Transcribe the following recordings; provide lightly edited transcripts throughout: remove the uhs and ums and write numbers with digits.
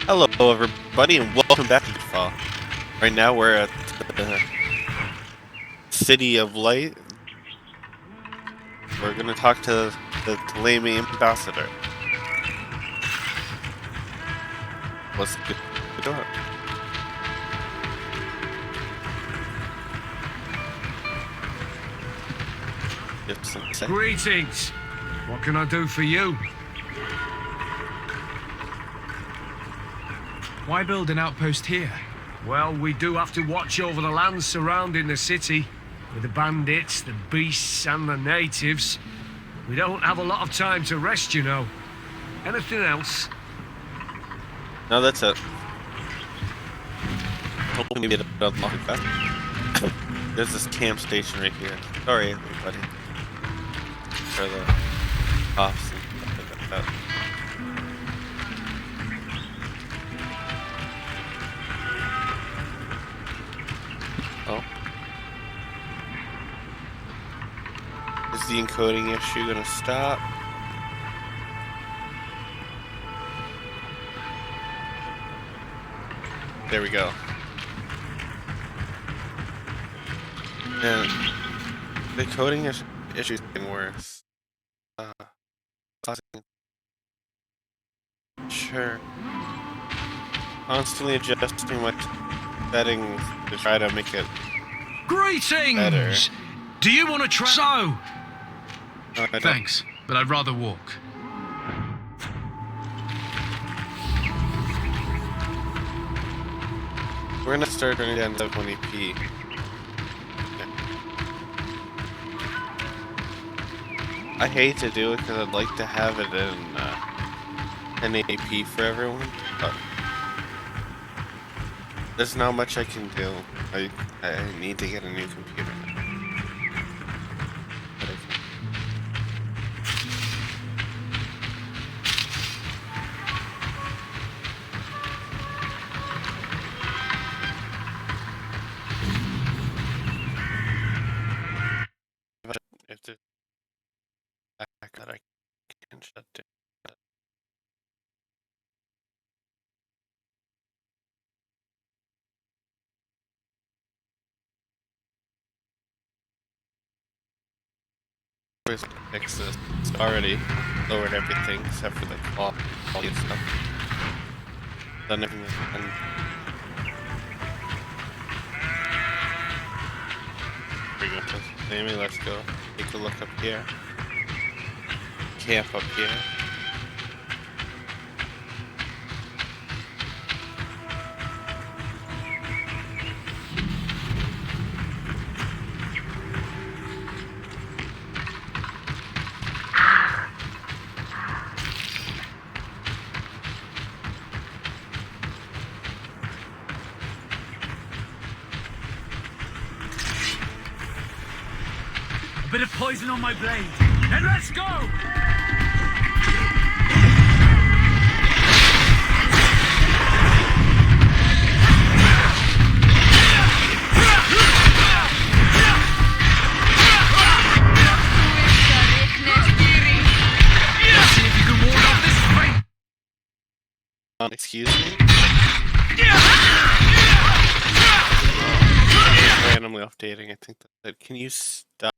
Hello, everybody, and welcome back to Greedfall. Right now, we're at the City of Light. We're gonna talk to the Ptolemy ambassador. Let's get to it. Greetings! What can I do for you? Why build an outpost here? Well, we do have to watch over the lands surrounding the city. With the bandits, the beasts, and the natives. We don't have a lot of time to rest, you know. Anything else? No, that's it. Hopefully we get a unlock that. There's this camp station right here. Sorry, everybody. For the cops and stuff like that. Oh. Is the encoding issue gonna stop? There we go. And the coding issue is getting worse. Sure. Constantly adjusting my settings to try to make it Greetings! better. Do you want to try? So! No, I don't. Thanks, but I'd rather walk. We're gonna start running down to 20p. I hate to do it because I'd like to have it in 1080p for everyone, but there's not much I can do. I need to get a new computer. But I can. If the back that I can shut down. Fix this. It's already lowered everything except for the quality and stuff. Done everything. And we go to Sammy. Let's go take a look up here. Camp up here. A bit of poison on my blade, and let's go! Let's see if you can ward off this fight! Excuse me? Randomly updating, I think that. Can you stop?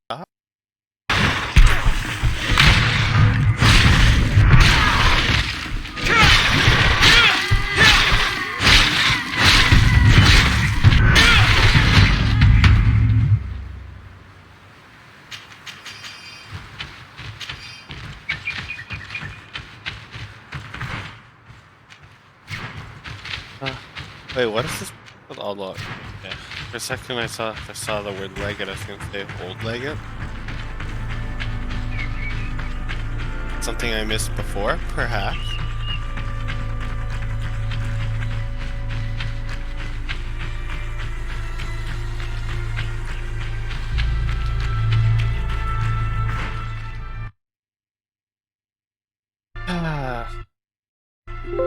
Wait, what is this? Oh, look. Yeah. For a second, I saw the word legged. I was gonna say old legged. Something I missed before, perhaps.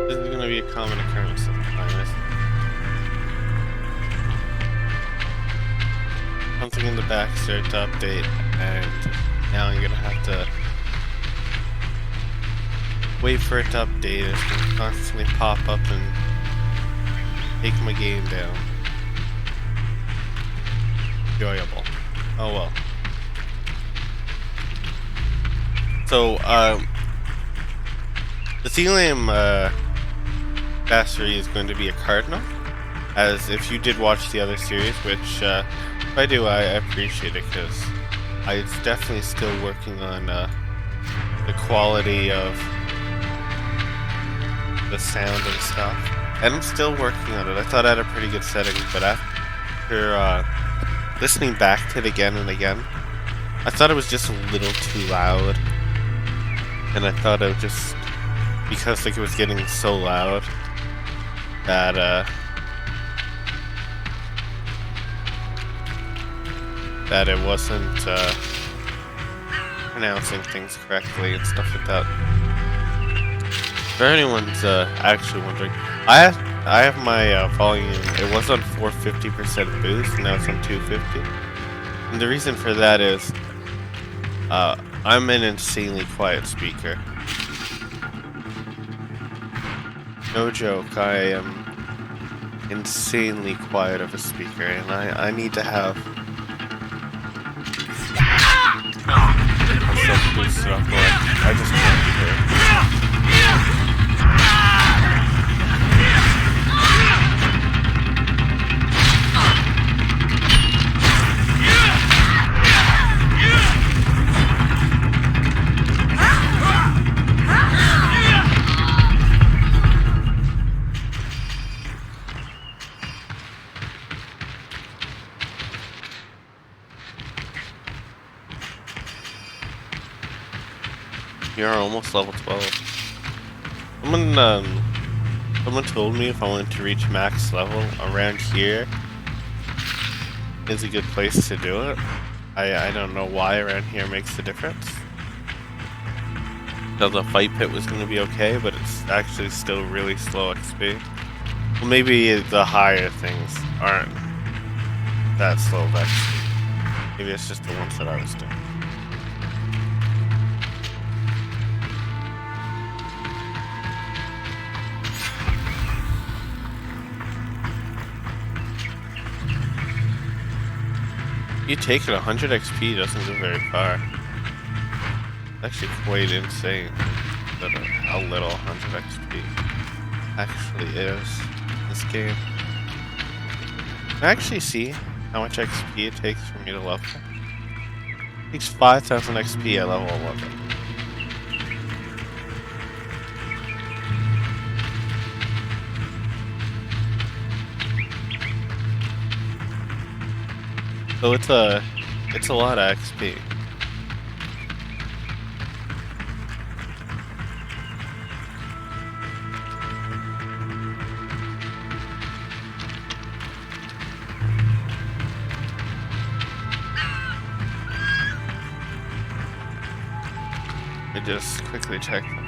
This is gonna be a common occurrence sometimes. Something in the back started to update, and now I'm gonna have to wait for it to update. It's gonna constantly pop up and take my game down. Enjoyable. Oh well. So, the Thelium battery is going to be a cardinal. As if you did watch the other series, which if I do, I appreciate it, because it's definitely still working on the quality of the sound and stuff. And I'm still working on it. I thought I had a pretty good setting, but after listening back to it again and again, I thought it was just a little too loud. And I thought it was just, because like it was getting so loud, that that it wasn't pronouncing things correctly and stuff like that. If anyone's actually wondering, I have my volume. It was on 450% boost, and now it's on 250. And the reason for that is, I'm an insanely quiet speaker. No joke, I am insanely quiet of a speaker, and I need to have myself boosted up, or I just can't be here. You're almost level 12. Someone told me if I wanted to reach max level around here is a good place to do it. I don't know why around here makes the difference. So the fight pit was going to be okay, but it's actually still really slow XP. Well, maybe the higher things aren't that slow of XP. Maybe it's just the ones that I was doing. You take it 100 XP doesn't go very far. It's actually quite insane that how little 100 XP actually is in this game. Can I actually see how much XP it takes for me to level? It takes 5,000 XP at level 11. So it's a lot of XP. I just quickly check them.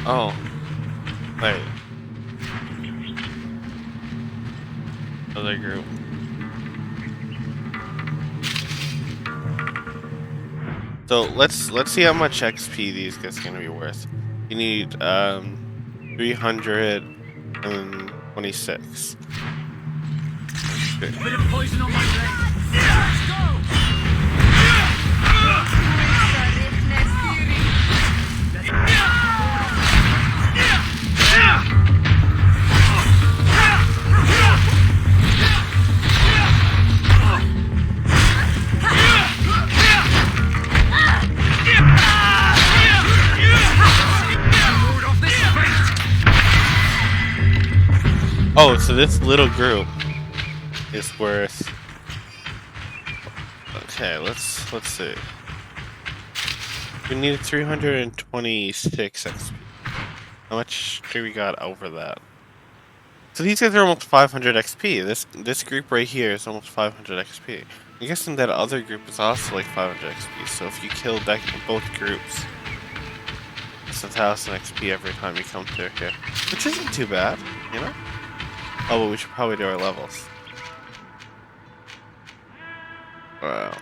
Oh, wait. Other group. So let's see how much XP these guys are gonna be worth. You need 326. Okay. Bit of poison on my blade. Let's go! Oh, so this little group is worth. Okay, let's see. We need 326 XP. How much do we got over that? So these guys are almost 500 XP. This group right here is almost 500 XP. I'm guessing that other group is also like 500 XP. So if you kill both groups, it's 1000 XP every time you come through here, which isn't too bad, you know. Oh, but we should probably do our levels. Wow.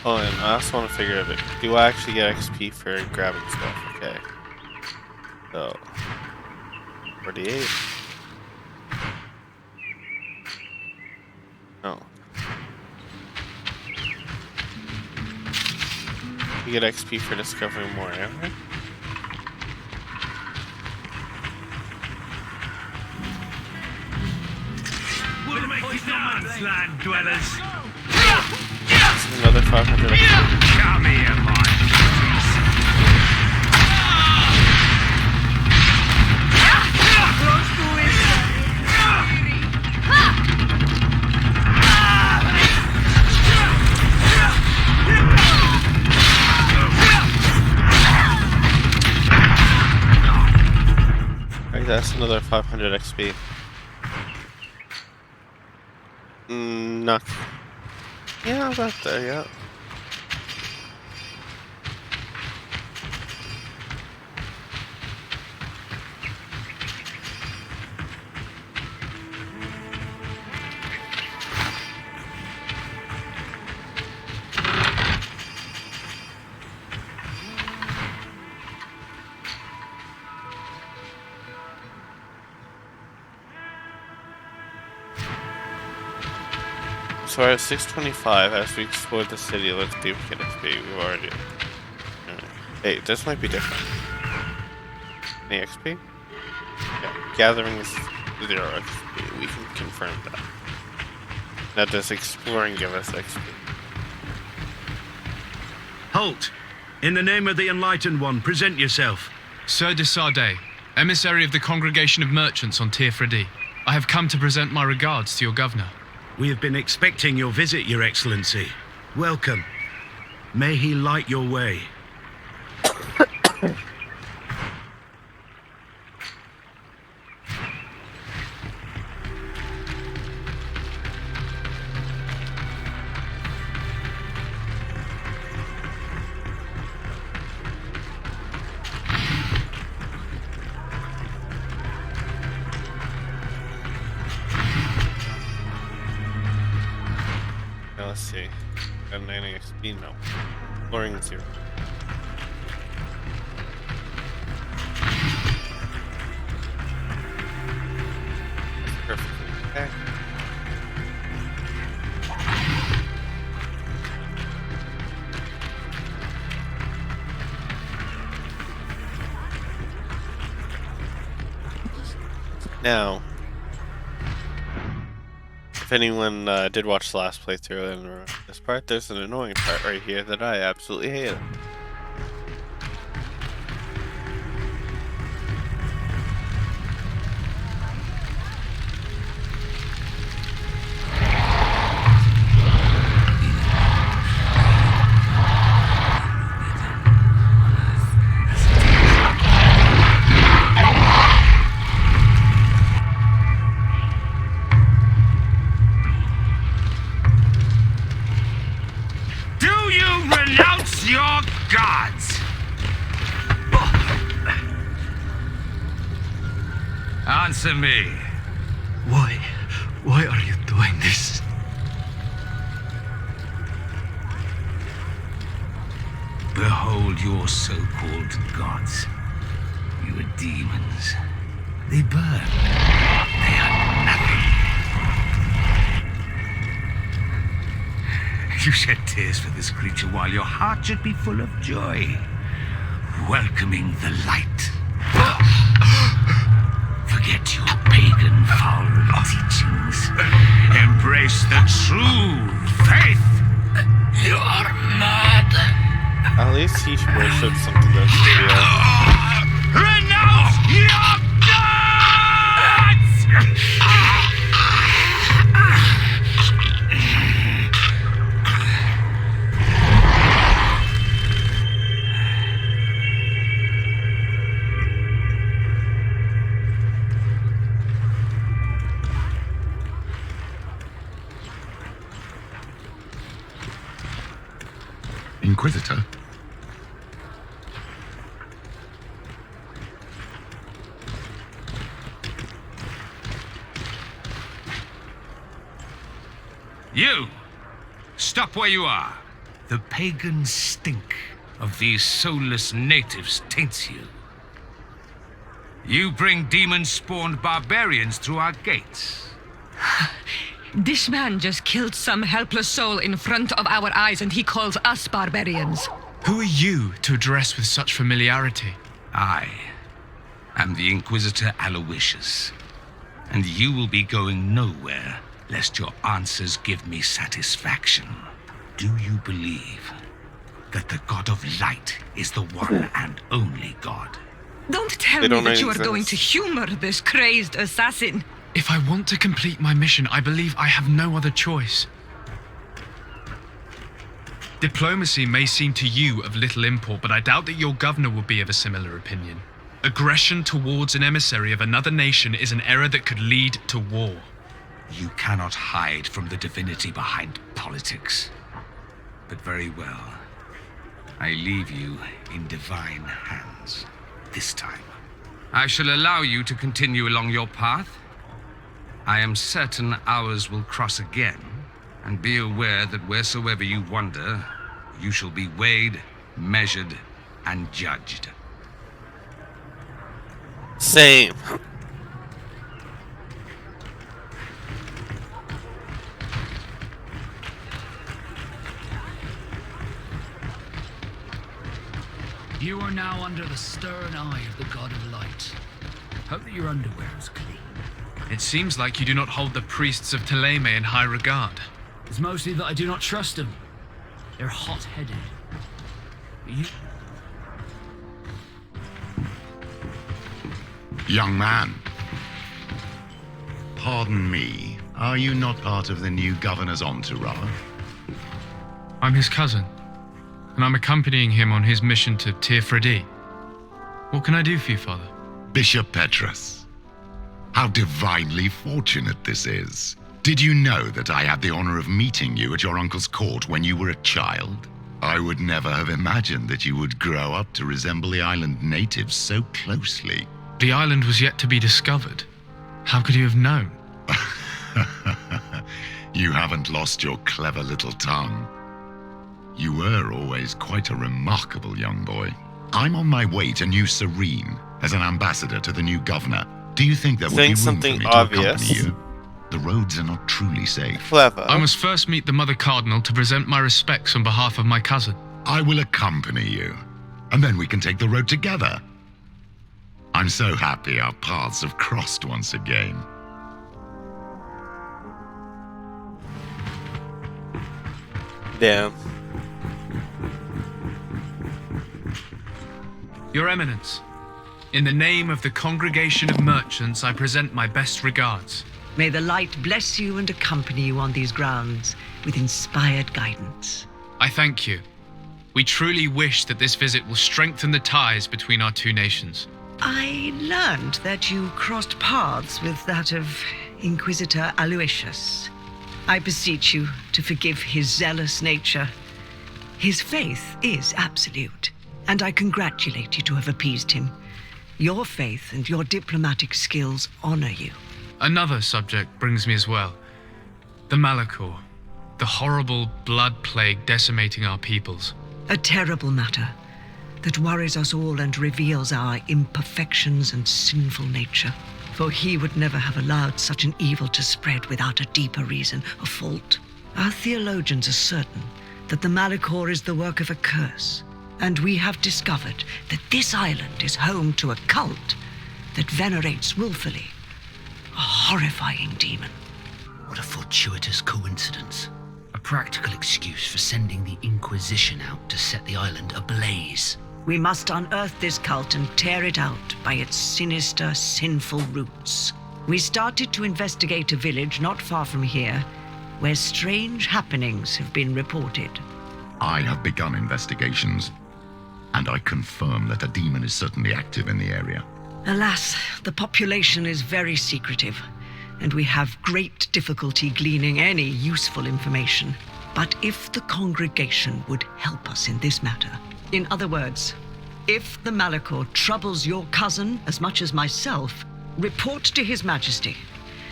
Oh, and I also want to figure out, do I actually get XP for grabbing stuff? Okay. So, 48. No. You get XP for discovering more area? We'll make it no man's land, dwellers. Another 500 XP. Come here, my Right, that's another 500 XP. Not. Yeah, about there, yeah. So we're at 625 as we explore the city. Let's duplicate XP. We've already. Hey, this might be different. Any XP? Yeah, gathering is 0 XP. We can confirm that. Now, does exploring give us XP? Halt! In the name of the Enlightened One, present yourself. Sir de Sardet, emissary of the Congregation of Merchants on Tirfredi. I have come to present my regards to your governor. We have been expecting your visit, Your Excellency. Welcome. May he light your way. Let's see. Got 90 XP? No. Exploring 0. Perfectly. Okay. Now, if anyone did watch the last playthrough in this part, there's an annoying part right here that I absolutely hate. your gods! Answer me. Why are you doing this? Behold your so-called gods. You are demons. They burn. They are nothing. You shed tears for this creature while your heart should be full of joy, welcoming the light. Forget your pagan foul teachings. Embrace the true faith. You are mad. At least he worships something that's real. Renounce your gods! Inquisitor. You! Stop where you are. The pagan stink of these soulless natives taints you. You bring demon-spawned barbarians through our gates. This man just killed some helpless soul in front of our eyes, and he calls us barbarians. Who are you to address with such familiarity? I am the Inquisitor Aloysius, and you will be going nowhere lest your answers give me satisfaction. Do you believe that the God of Light is the one and only God? Don't tell me that you are going to humor this crazed assassin. If I want to complete my mission, I believe I have no other choice. Diplomacy may seem to you of little import, but I doubt that your governor will be of a similar opinion. Aggression towards an emissary of another nation is an error that could lead to war. You cannot hide from the divinity behind politics. But very well. I leave you in divine hands. This time. I shall allow you to continue along your path. I am certain ours will cross again, and be aware that wheresoever you wander, you shall be weighed, measured, and judged. Same. You are now under the stern eye of the God of Light. Hope that your underwear is clean. It seems like you do not hold the priests of Teleme in high regard. It's mostly that I do not trust them. They're hot-headed. You... Young man. Pardon me, are you not part of the new governor's entourage? I'm his cousin, and I'm accompanying him on his mission to Teofredi. What can I do for you, Father? Bishop Petrus. How divinely fortunate this is. Did you know that I had the honor of meeting you at your uncle's court when you were a child? I would never have imagined that you would grow up to resemble the island natives so closely. The island was yet to be discovered. How could you have known? You haven't lost your clever little tongue. You were always quite a remarkable young boy. I'm on my way to New Serene as an ambassador to the new governor. Do you think there will be room for me to accompany you? The roads are not truly safe. Clever. I must first meet the Mother Cardinal to present my respects on behalf of my cousin. I will accompany you, and then we can take the road together. I'm so happy our paths have crossed once again. Damn. Your Eminence, in the name of the Congregation of Merchants, I present my best regards. May the light bless you and accompany you on these grounds with inspired guidance. I thank you. We truly wish that this visit will strengthen the ties between our two nations. I learned that you crossed paths with that of Inquisitor Aloysius. I beseech you to forgive his zealous nature. His faith is absolute, and I congratulate you to have appeased him. Your faith and your diplomatic skills honor you. Another subject brings me as well. The Malachor, the horrible blood plague decimating our peoples. A terrible matter that worries us all and reveals our imperfections and sinful nature. For he would never have allowed such an evil to spread without a deeper reason, a fault. Our theologians are certain that the Malachor is the work of a curse, and we have discovered that this island is home to a cult that venerates willfully a horrifying demon. What a fortuitous coincidence. A practical excuse for sending the Inquisition out to set the island ablaze. We must unearth this cult and tear it out by its sinister, sinful roots. We started to investigate a village not far from here, where strange happenings have been reported. I have begun investigations, and I confirm that a demon is certainly active in the area. Alas, the population is very secretive, and we have great difficulty gleaning any useful information. But if the congregation would help us in this matter, in other words, if the Malachor troubles your cousin as much as myself, report to His Majesty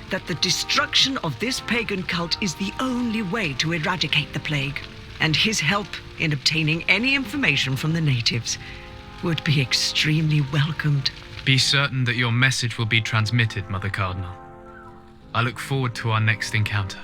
that the destruction of this pagan cult is the only way to eradicate the plague, and his help in obtaining any information from the natives would be extremely welcomed. Be certain that your message will be transmitted, Mother Cardinal. I look forward to our next encounter.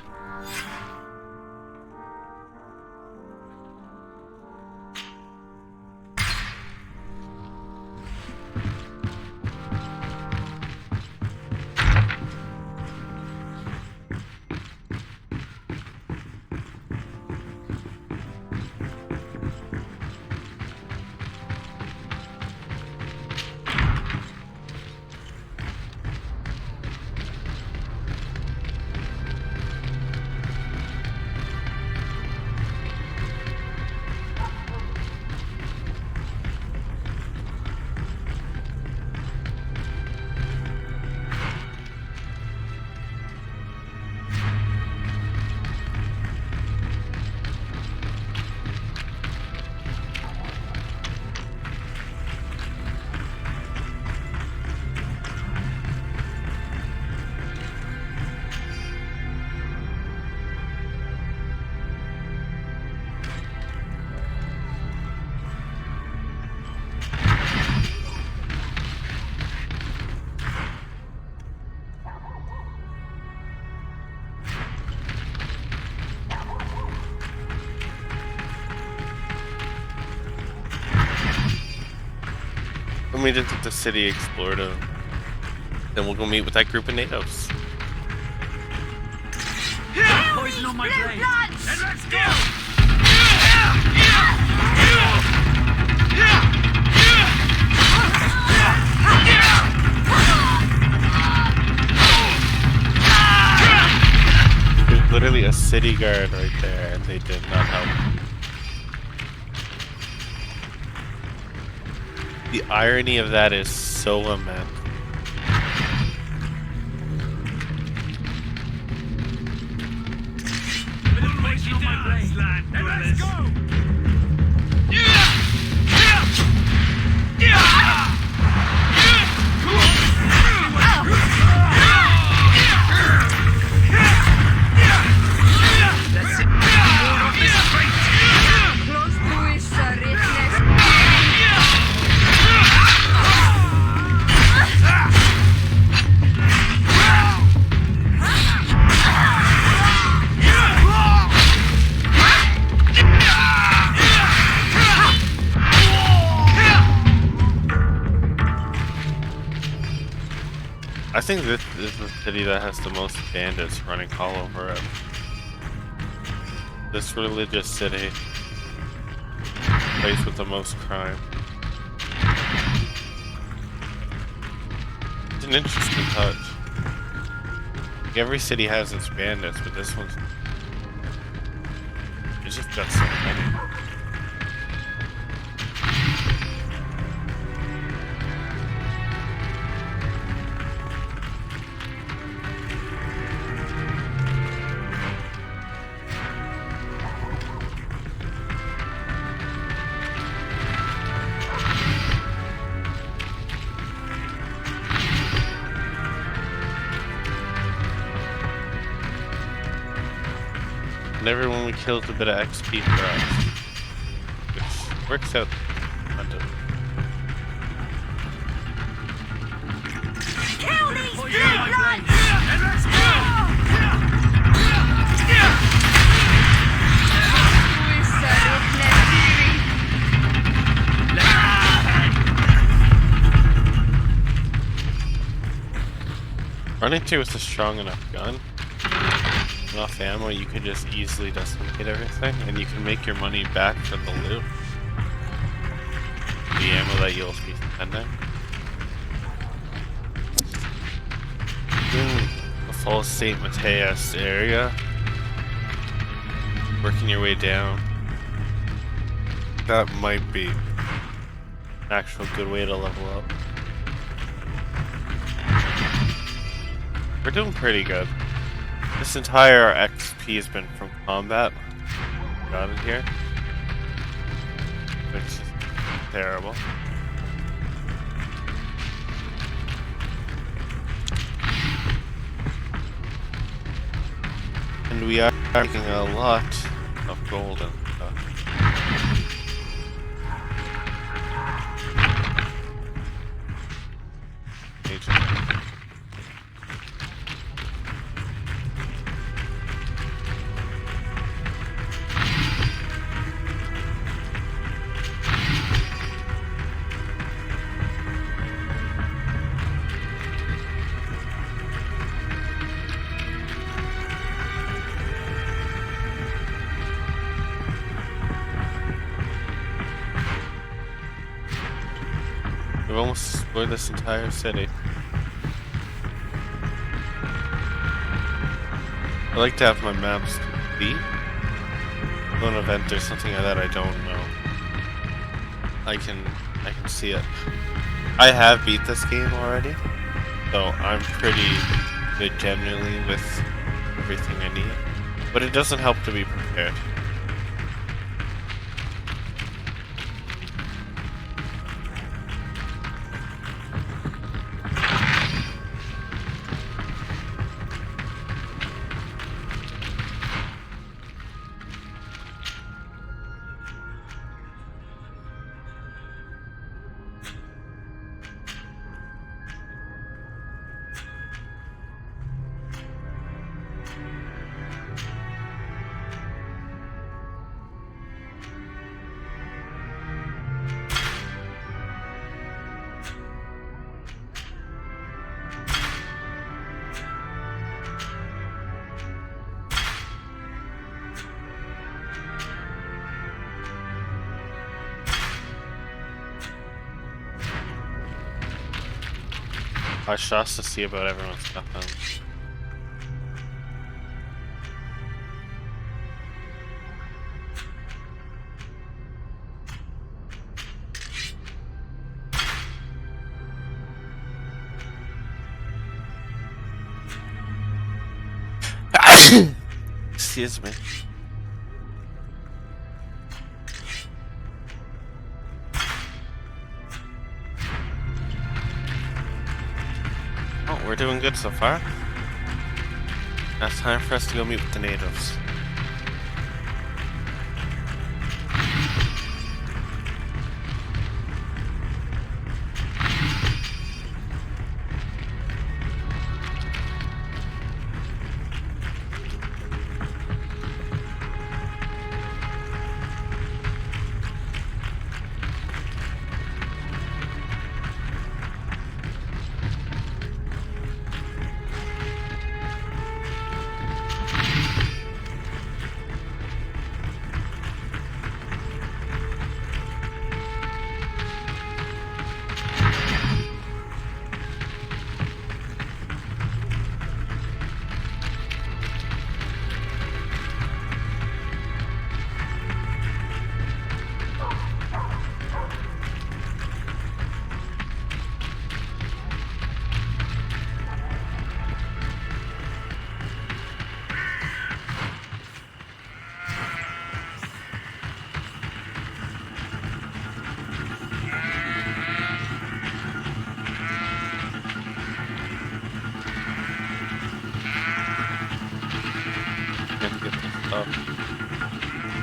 When we did the city explored, then we'll go meet with that group of natives. Poison on my blade. And let's go! There's literally a city guard right there, and they did not help. The irony of that is so immense. Poison on my blade. And let's go! I think this is the city that has the most bandits running all over it. This religious city. Place with the most crime. It's an interesting touch. Every city has its bandits, but this one's... It's just got so many. And everyone we killed a bit of XP for us, which works out. Kill these bloods! And let's go! Running through with a strong enough gun, enough ammo, you can just easily decimate everything, and you can make your money back from the loot. The ammo that you'll be spending. The full St. Mateus area. Working your way down. That might be an actual good way to level up. We're doing pretty good. This entire XP has been from combat. got it here. Which is terrible. And we are making a lot of gold and stuff. We've almost explored this entire city. I like to have my maps beat. Go an event or something like that I don't know. I can see it. I have beat this game already, so I'm pretty good generally with everything I need. But it doesn't help to be prepared. I shots to see about everyone's stuff. Excuse me. Oh, we're doing good so far. Now it's time for us to go meet with the natives.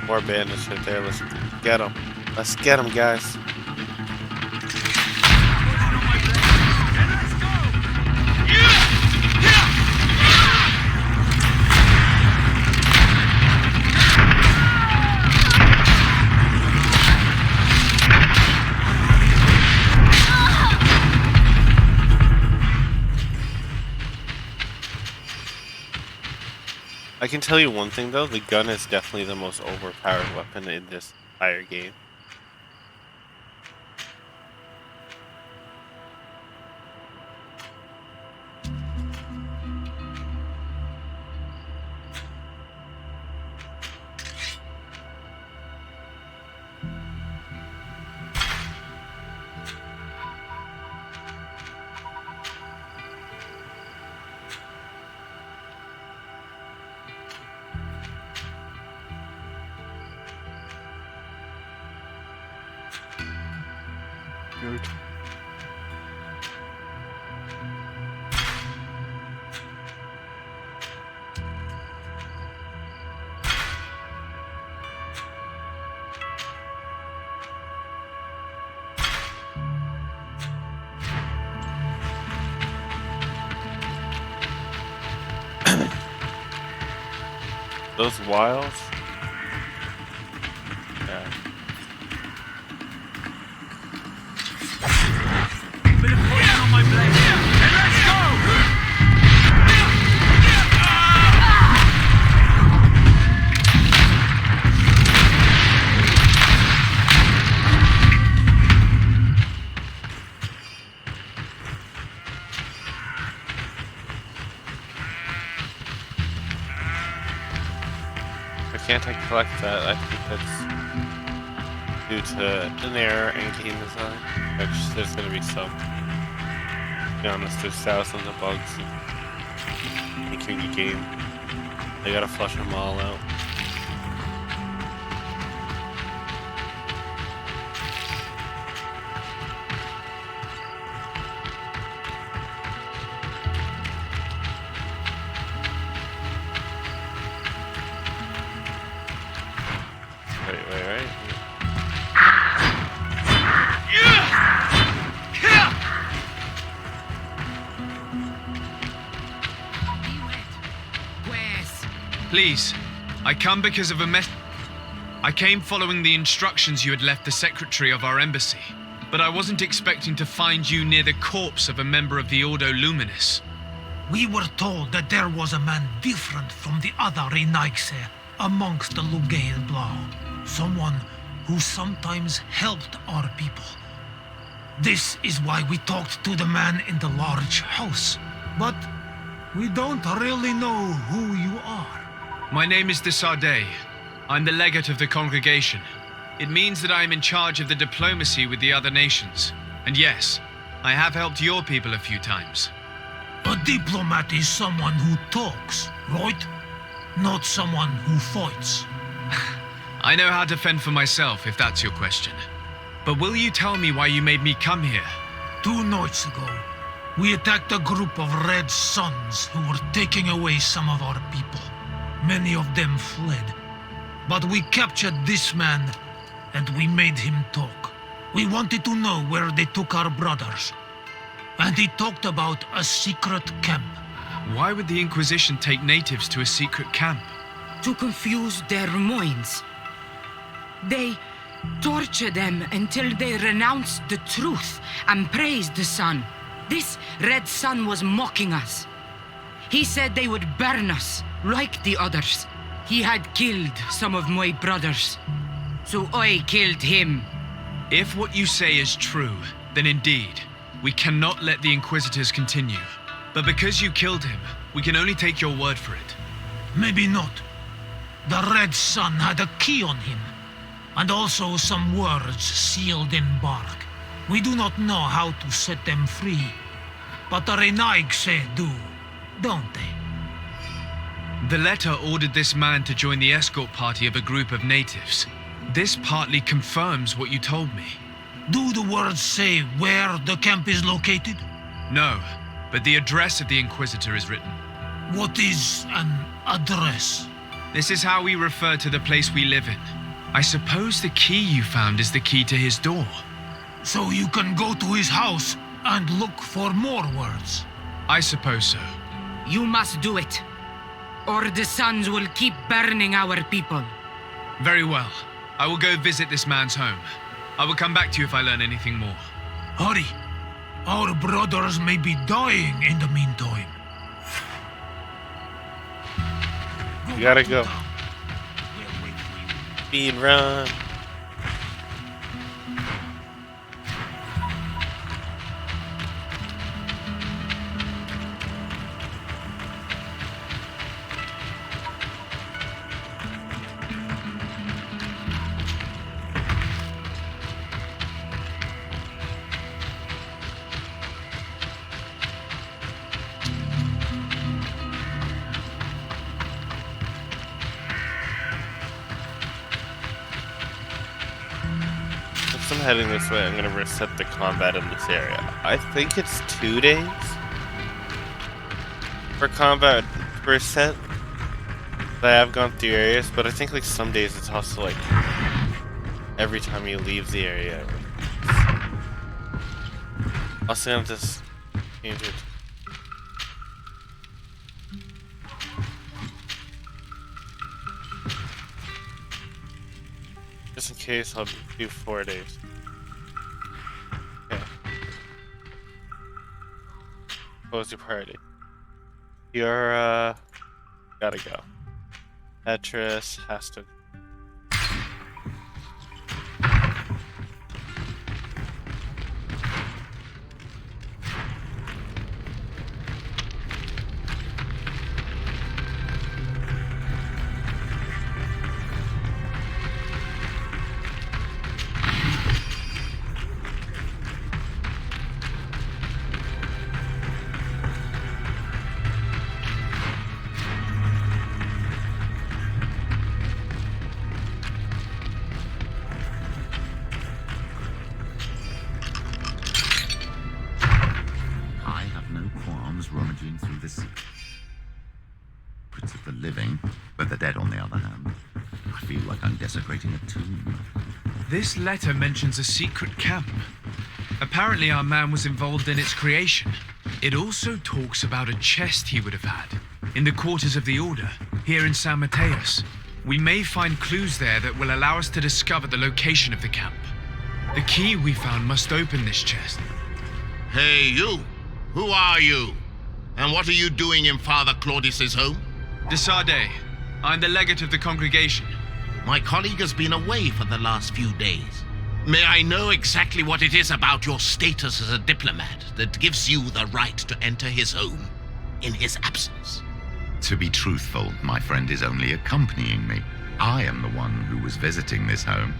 More bandits right there. Let's get them. Let's get them, guys. I can tell you one thing though, the gun is definitely the most overpowered weapon in this entire game. good. Those wilds? Yeah. Bit of poison on my blade. And let's go! Can't I collect that? I think that's due to an error in game design. Which there's gonna be some. To be honest, there's thousands of bugs making the game. They gotta flush them all out. Right. Please, I come because of a mess. I came following the instructions you had left the secretary of our embassy, but I wasn't expecting to find you near the corpse of a member of the Ordo Luminis. We were told that there was a man different from the other Renaigse amongst the Lugain Blau. Someone who sometimes helped our people. This is why we talked to the man in the large house. But we don't really know who you are. My name is de Sardet. I'm the legate of the congregation. It means that I am in charge of the diplomacy with the other nations. And yes, I have helped your people a few times. A diplomat is someone who talks, right? Not someone who fights. I know how to fend for myself, if that's your question. But will you tell me why you made me come here? 2 nights ago, we attacked a group of Red Suns who were taking away some of our people. Many of them fled. But we captured this man, and we made him talk. We wanted to know where they took our brothers. And he talked about a secret camp. Why would the Inquisition take natives to a secret camp? To confuse their minds. They torture them until they renounce the truth and praise the sun. This Red Sun was mocking us. He said they would burn us, like the others. He had killed some of my brothers, so I killed him. If what you say is true, then indeed, we cannot let the Inquisitors continue. But because you killed him, we can only take your word for it. Maybe not. The Red Sun had a key on him, and also some words sealed in bark. We do not know how to set them free, but the Renaigse do, don't they? The letter ordered this man to join the escort party of a group of natives. This partly confirms what you told me. Do the words say where the camp is located? No, but the address of the Inquisitor is written. What is an address? This is how we refer to the place we live in. I suppose the key you found is the key to his door. So you can go to his house and look for more words? I suppose so. You must do it, or the suns will keep burning our people. Very well. I will go visit this man's home. I will come back to you if I learn anything more. Hurry. Our brothers may be dying in the meantime. You gotta go. Speed run. heading this way, I'm gonna reset the combat in this area. I think it's 2 days for combat reset. I have gone through areas, but I think like some days it's also like every time you leave the area. Also gonna just change it. Just in case, I'll do 4 days. Okay. Close your party. You're, gotta go. Petrus has to... rummaging through the secrets of the living, but the dead, on the other hand, I feel like I'm desecrating a tomb. This letter mentions a secret camp. Apparently our man was involved in its creation. It also talks about a chest he would have had in the quarters of the Order, here in San Mateus. We may find clues there that will allow us to discover the location of the camp. The key we found must open this chest. Hey, you! Who are you? And what are you doing in Father Claudius's home? De Sardet. I'm the legate of the congregation. My colleague has been away for the last few days. May I know exactly what it is about your status as a diplomat that gives you the right to enter his home in his absence? To be truthful, my friend is only accompanying me. I am the one who was visiting this home,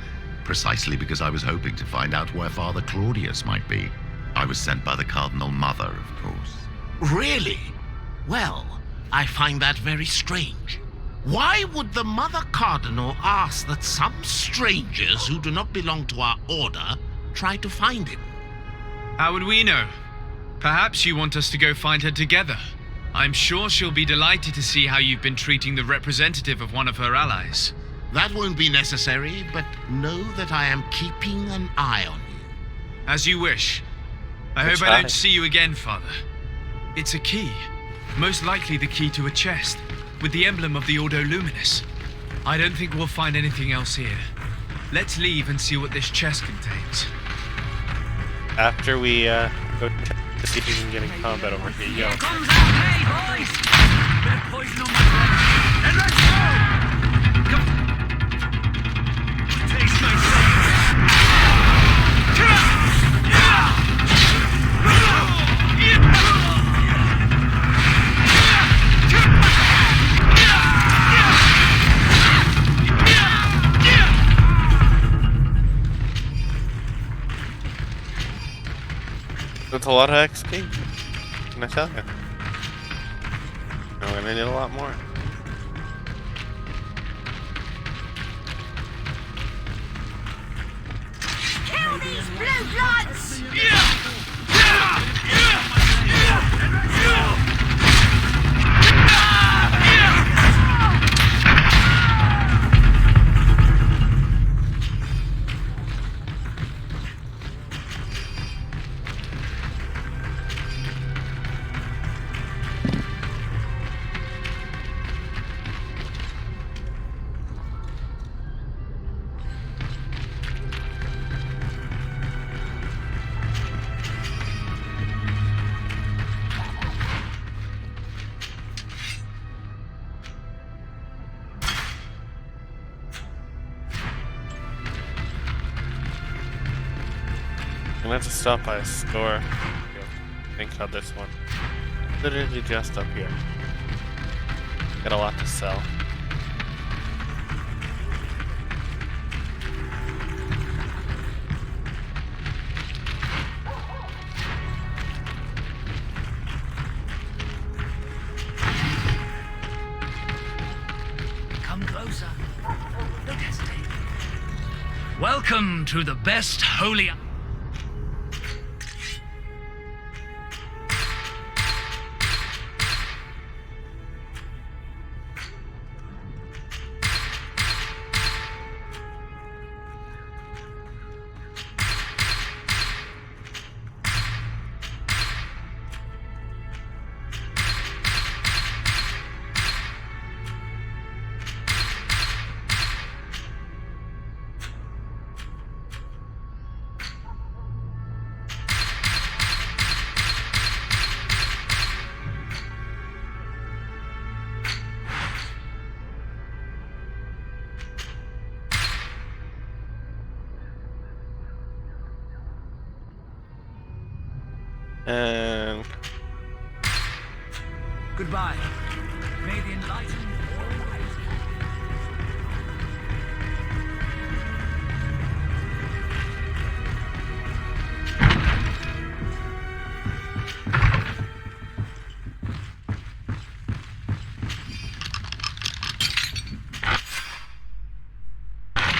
precisely because I was hoping to find out where Father Claudius might be. I was sent by the Cardinal Mother, of course. Really? Well, I find that very strange. Why would the Mother Cardinal ask that some strangers who do not belong to our order try to find him? How would we know? Perhaps you want us to go find her together. I'm sure she'll be delighted to see how you've been treating the representative of one of her allies. That won't be necessary, but know that I am keeping an eye on you. As you wish. I hope I don't see you again, Father. It's a key. Most likely the key to a chest, with the emblem of the Ordo Luminis. I don't think we'll find anything else here. Let's leave and see what this chest contains. After we go check to see if we can get in combat over here, yo. Comes out, hey boys! Bit of poison on my brain. And let's go! Come. Taste myself. That's a lot of XP. Can I tell you? I'm gonna need a lot more. Kill these blue bloods! I'm gonna have to stop by a store. Think how this one. Literally just up here. Got a lot to sell. Come closer. Don't hesitate. Welcome to the best holy... And Goodbye. May the enlightened always...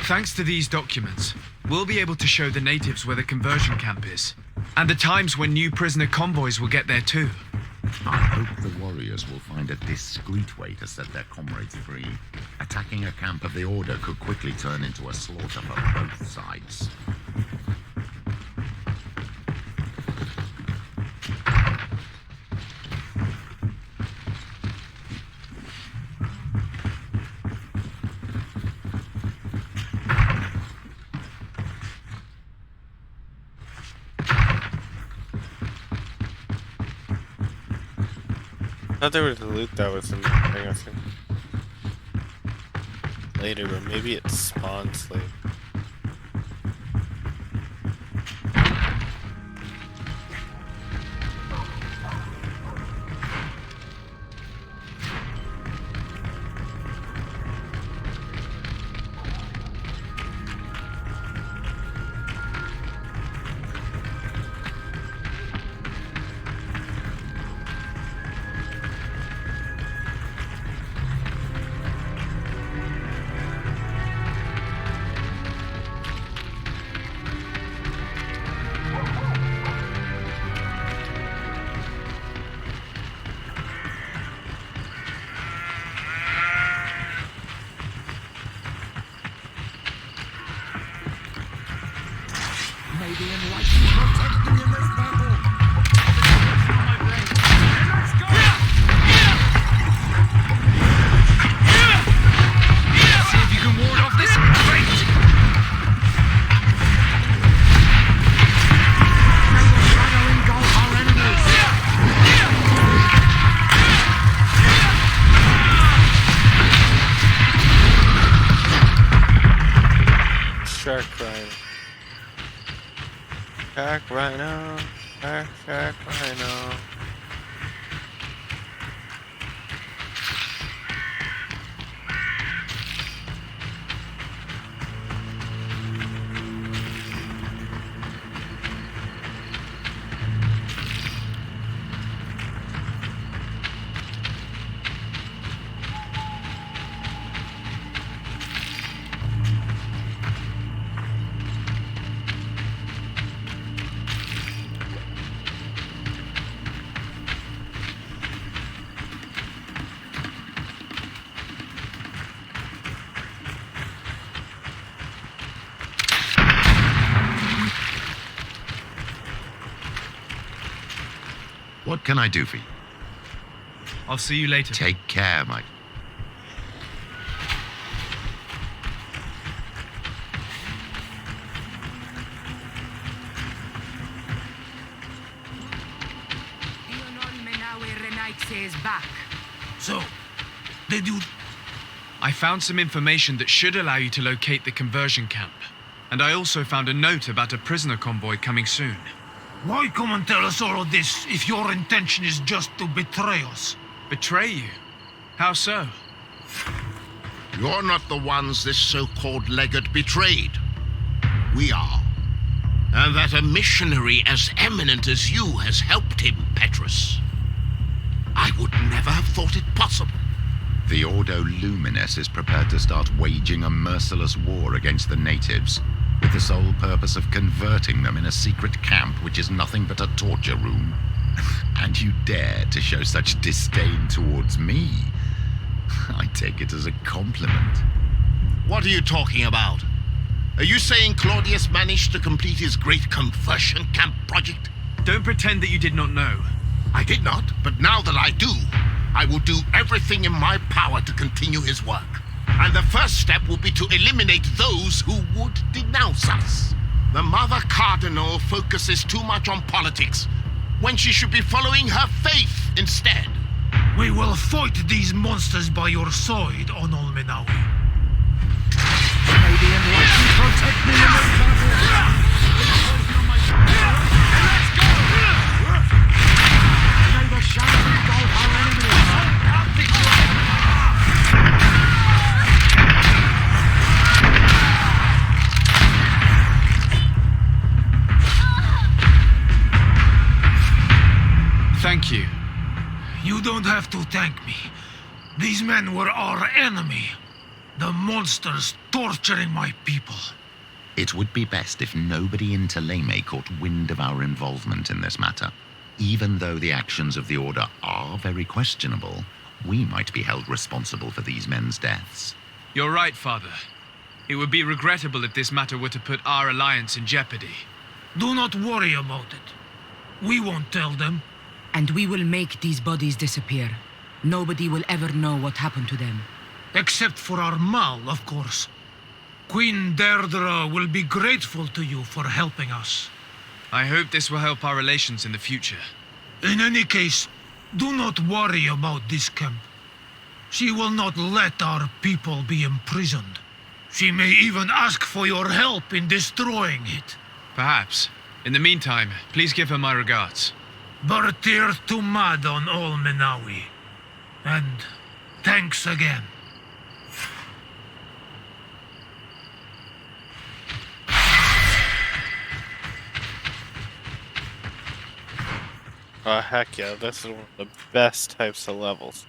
Thanks to these documents, we'll be able to show the natives where the conversion camp is, and the times when new prisoner convoys will get there too. I hope the warriors will find a discreet way to set their comrades free. Attacking a camp of the Order could quickly turn into a slaughter for both sides. I thought there was loot that was in the thing, I think. Later, but maybe it spawns later. May the enlightened protect me in this battle. Let's go! See if you can ward off this fate! May the shadow engulf our enemies. Shark Rhino. Shark Rhino. Shark Rhino. What can I do for you? I'll see you later. Take care, Mike. Is back. So, did you... I found some information that should allow you to locate the conversion camp. And I also found a note about a prisoner convoy coming soon. Why come and tell us all of this if your intention is just to betray us? Betray you? How so? You're not the ones this so-called legate betrayed. We are. And that a missionary as eminent as you has helped him, Petrus. I would never have thought it possible. The Ordo Luminis is prepared to start waging a merciless war against the natives. with the sole purpose of converting them in a secret camp which is nothing but a torture room. And you dare to show such disdain towards me? I take it as a compliment. What are you talking about? Are you saying Claudius managed to complete his great conversion camp project? Don't pretend that you did not know. I did not, but now that I do, I will do everything in my power to continue his work. And the first step will be to eliminate those who would denounce us. The Mother Cardinal focuses too much on politics, when she should be following her faith instead. We will fight these monsters by your side, Onol Menawi. May the enlightened protect me in this battle! Let's go! May the shadow engulf our enemies! Thank you. You don't have to thank me. These men were our enemy. The monsters torturing my people. It would be best if nobody in Teleme caught wind of our involvement in this matter. Even though the actions of the Order are very questionable, we might be held responsible for these men's deaths. You're right, Father. It would be regrettable if this matter were to put our alliance in jeopardy. Do not worry about it. We won't tell them. And we will make these bodies disappear. Nobody will ever know what happened to them. Except for our Mal, of course. Queen Deirdre will be grateful to you for helping us. I hope this will help our relations in the future. In any case, do not worry about this camp. She will not let our people be imprisoned. She may even ask for your help in destroying it. Perhaps. In the meantime, please give her my regards. Bertir to Mad on all Menawi. And thanks again. Oh, heck yeah, this is one of the best types of levels.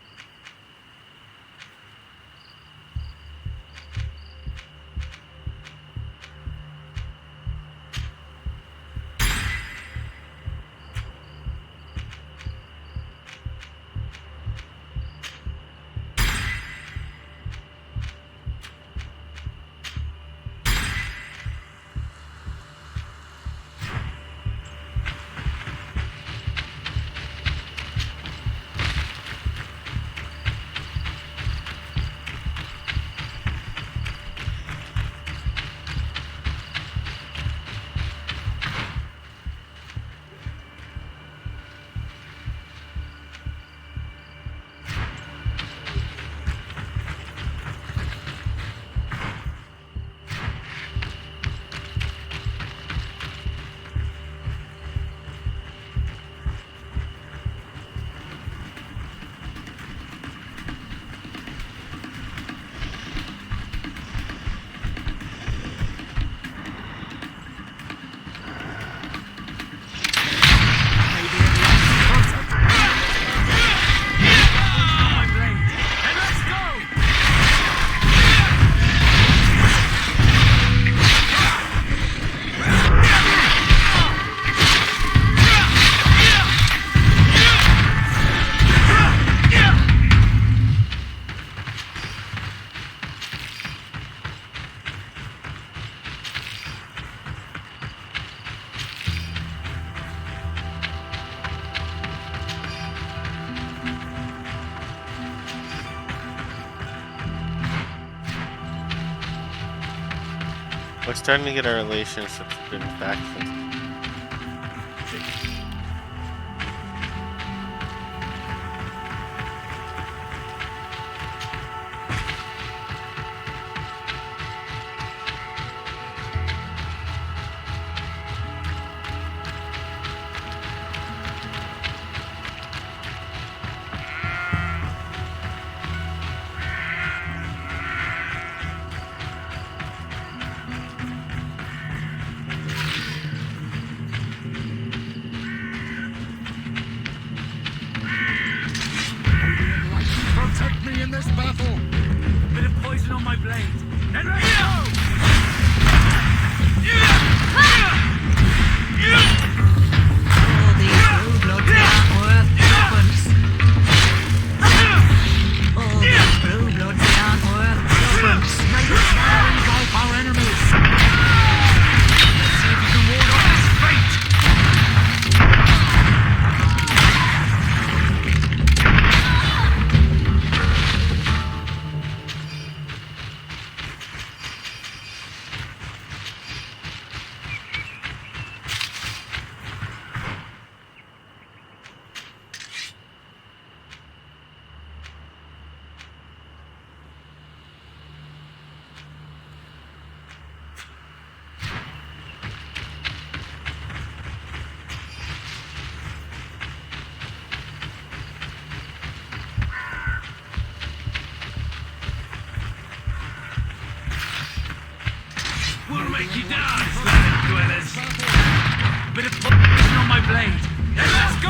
We're starting to get our relationships between factions. Protect me in this battle! Bit of poison on my blade. And let's go! All these blue bloods, they aren't worth tuppence. All these blue bloods, they aren't worth tuppence. Make it now and go for our enemies. Let's see if you can ward off this fate. We'll make you dance, land dwellers. Bit of poison on my blade. And let's go!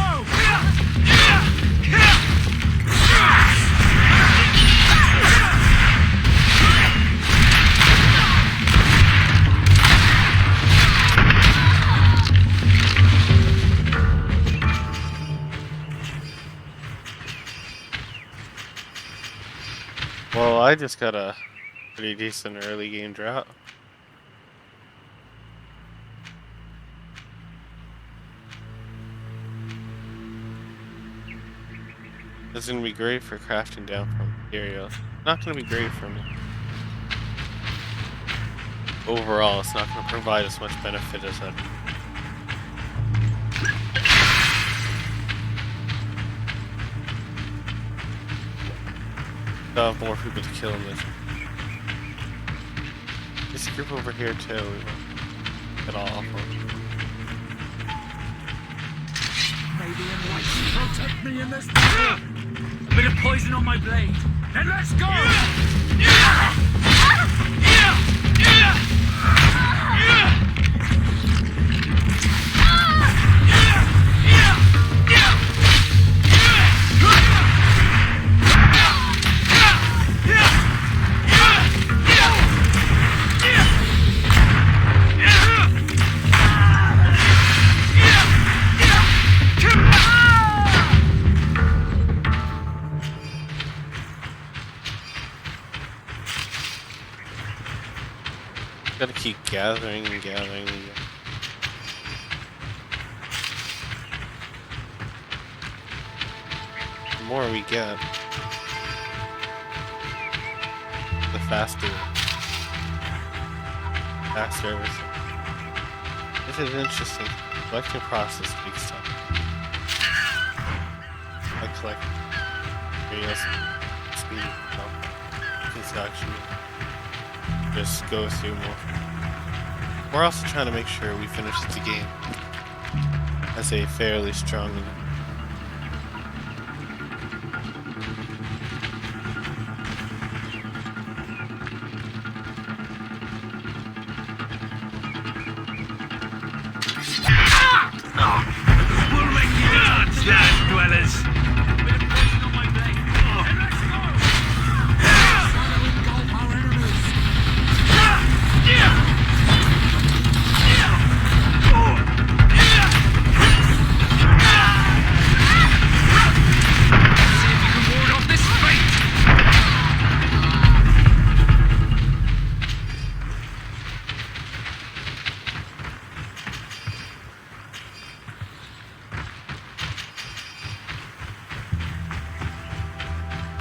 Well, I just got a pretty decent early game drought. This is gonna be great for crafting down from materials. Not gonna be great for me. Overall, it's not gonna provide as much benefit as that. I'll have more people to kill in this. This group over here too. We won't get all awful. Maybe enlighten protect me in this battle. A bit of poison on my blade. And let's go! Gotta keep gathering and gathering. The more we get, the faster everything. This is interesting. Collecting process takes time. I collect materials, speed, construction. Just go through more. We're also trying to make sure we finish the game as a fairly strong unit. We'll make you dance, land dwellers. Bit of poison on my blade. And let's go!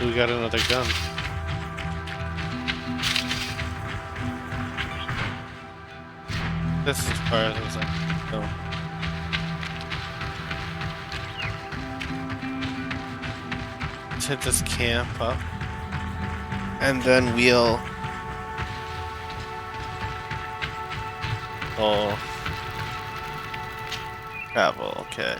We got another gun. This is part of the no. Let's hit this camp up. And then we'll travel, okay.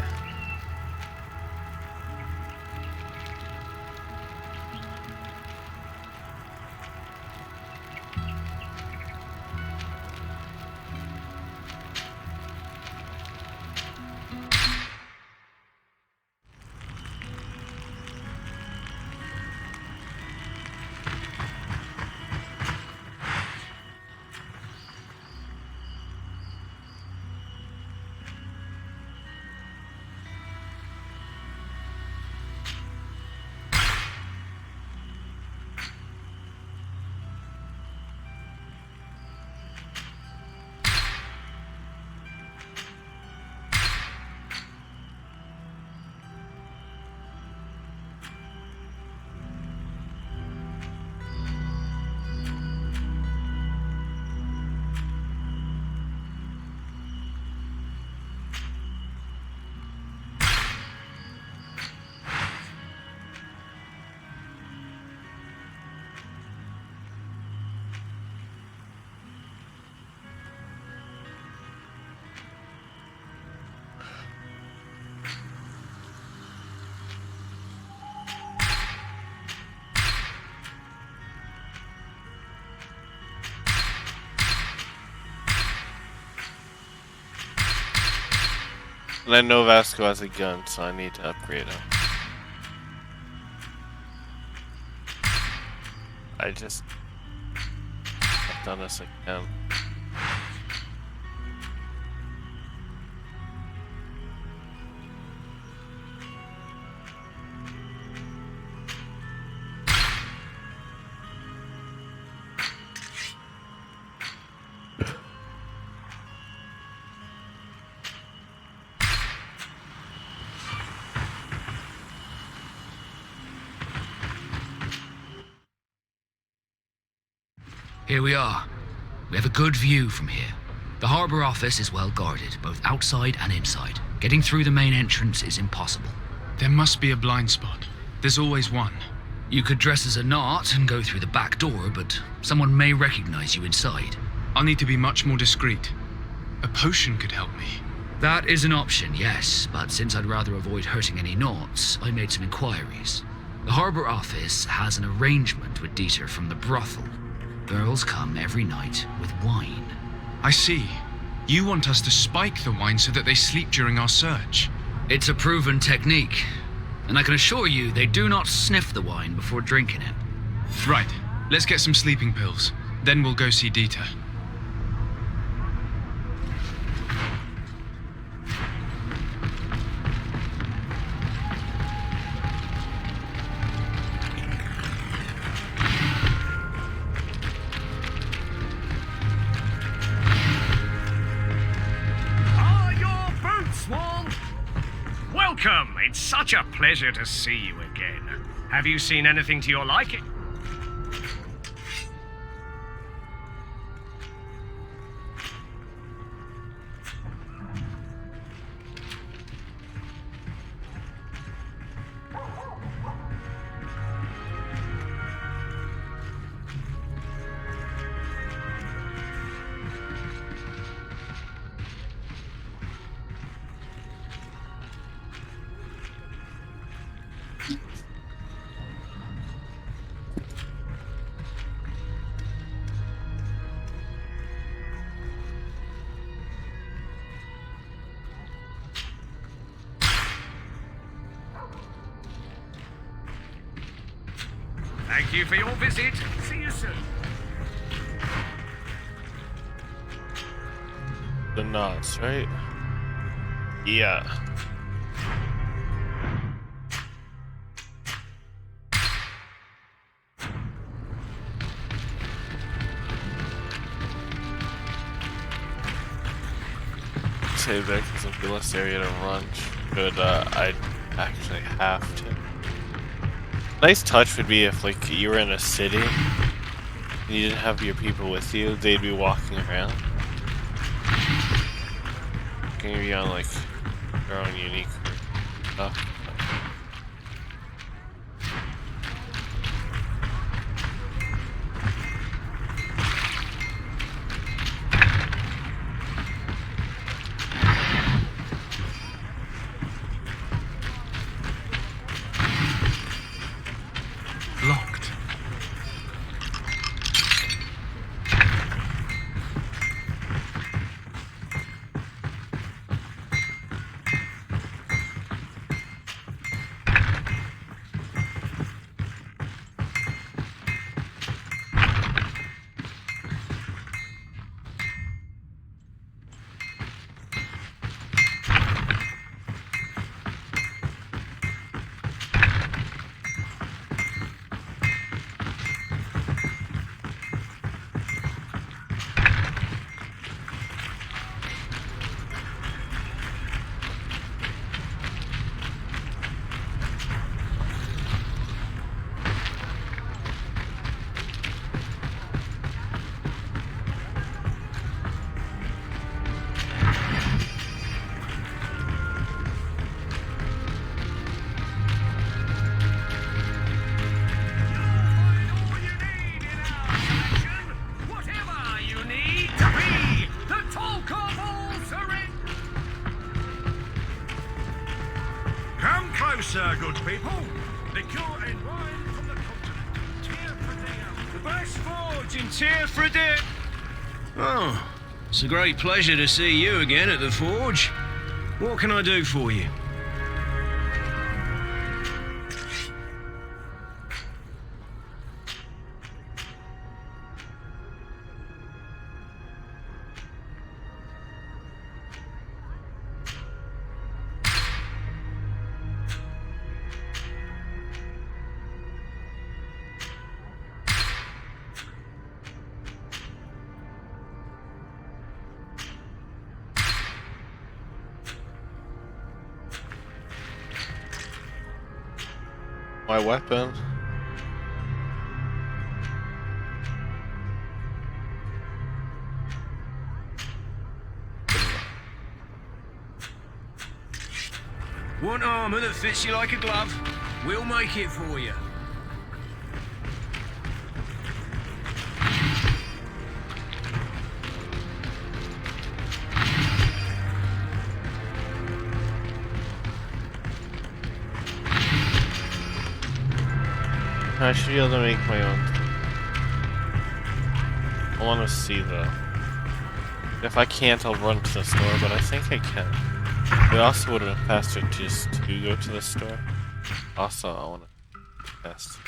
And I know Vasco has a gun, so I need to upgrade him. I just have done this again. Here we are. We have a good view from here. The harbour office is well guarded, both outside and inside. Getting through the main entrance is impossible. There must be a blind spot. There's always one. You could dress as a knot and go through the back door, but someone may recognize you inside. I'll need to be much more discreet. A potion could help me. That is an option, yes, but since I'd rather avoid hurting any knots, I made some inquiries. The harbour office has an arrangement with Dieter from the brothel. Girls come every night with wine. I see. You want us to spike the wine so that they sleep during our search. It's a proven technique, and I can assure you they do not sniff the wine before drinking it. Right. Let's get some sleeping pills. Then we'll go see Dieter. Welcome! It's such a pleasure to see you again. Have you seen anything to your liking? Thank you for your visit. See you soon. The knots, right? Yeah. Save there because it'll be less area to run. But I'd actually have to. Nice touch would be if, like, you were in a city and you didn't have your people with you, they'd be walking around. Can you be on, like, their own unique stuff? Locked. Closer, good people. Liqueur and wine from the continent. Tear for the best forge in Tear for the... Oh, it's a great pleasure to see you again at the forge. What can I do for you? My weapon. Want armor that fits you like a glove? We'll make it for you. I should be able to make my own. I want to see though. If I can't, I'll run to the store, but I think I can. It also would have been faster just to go to the store. Also, I want to test.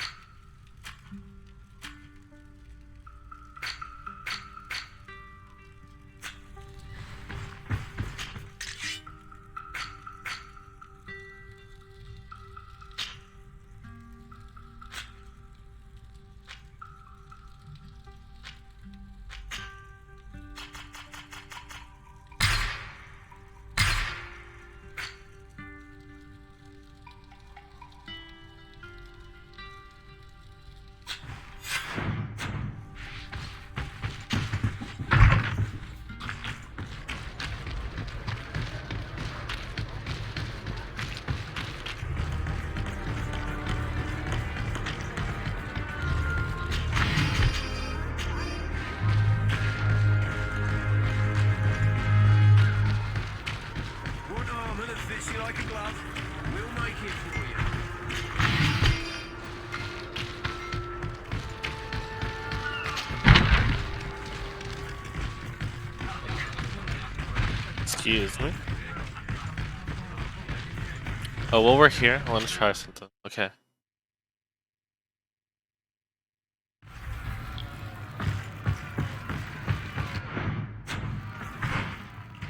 Excuse me. Oh, well, we're here. I want to try something. Okay.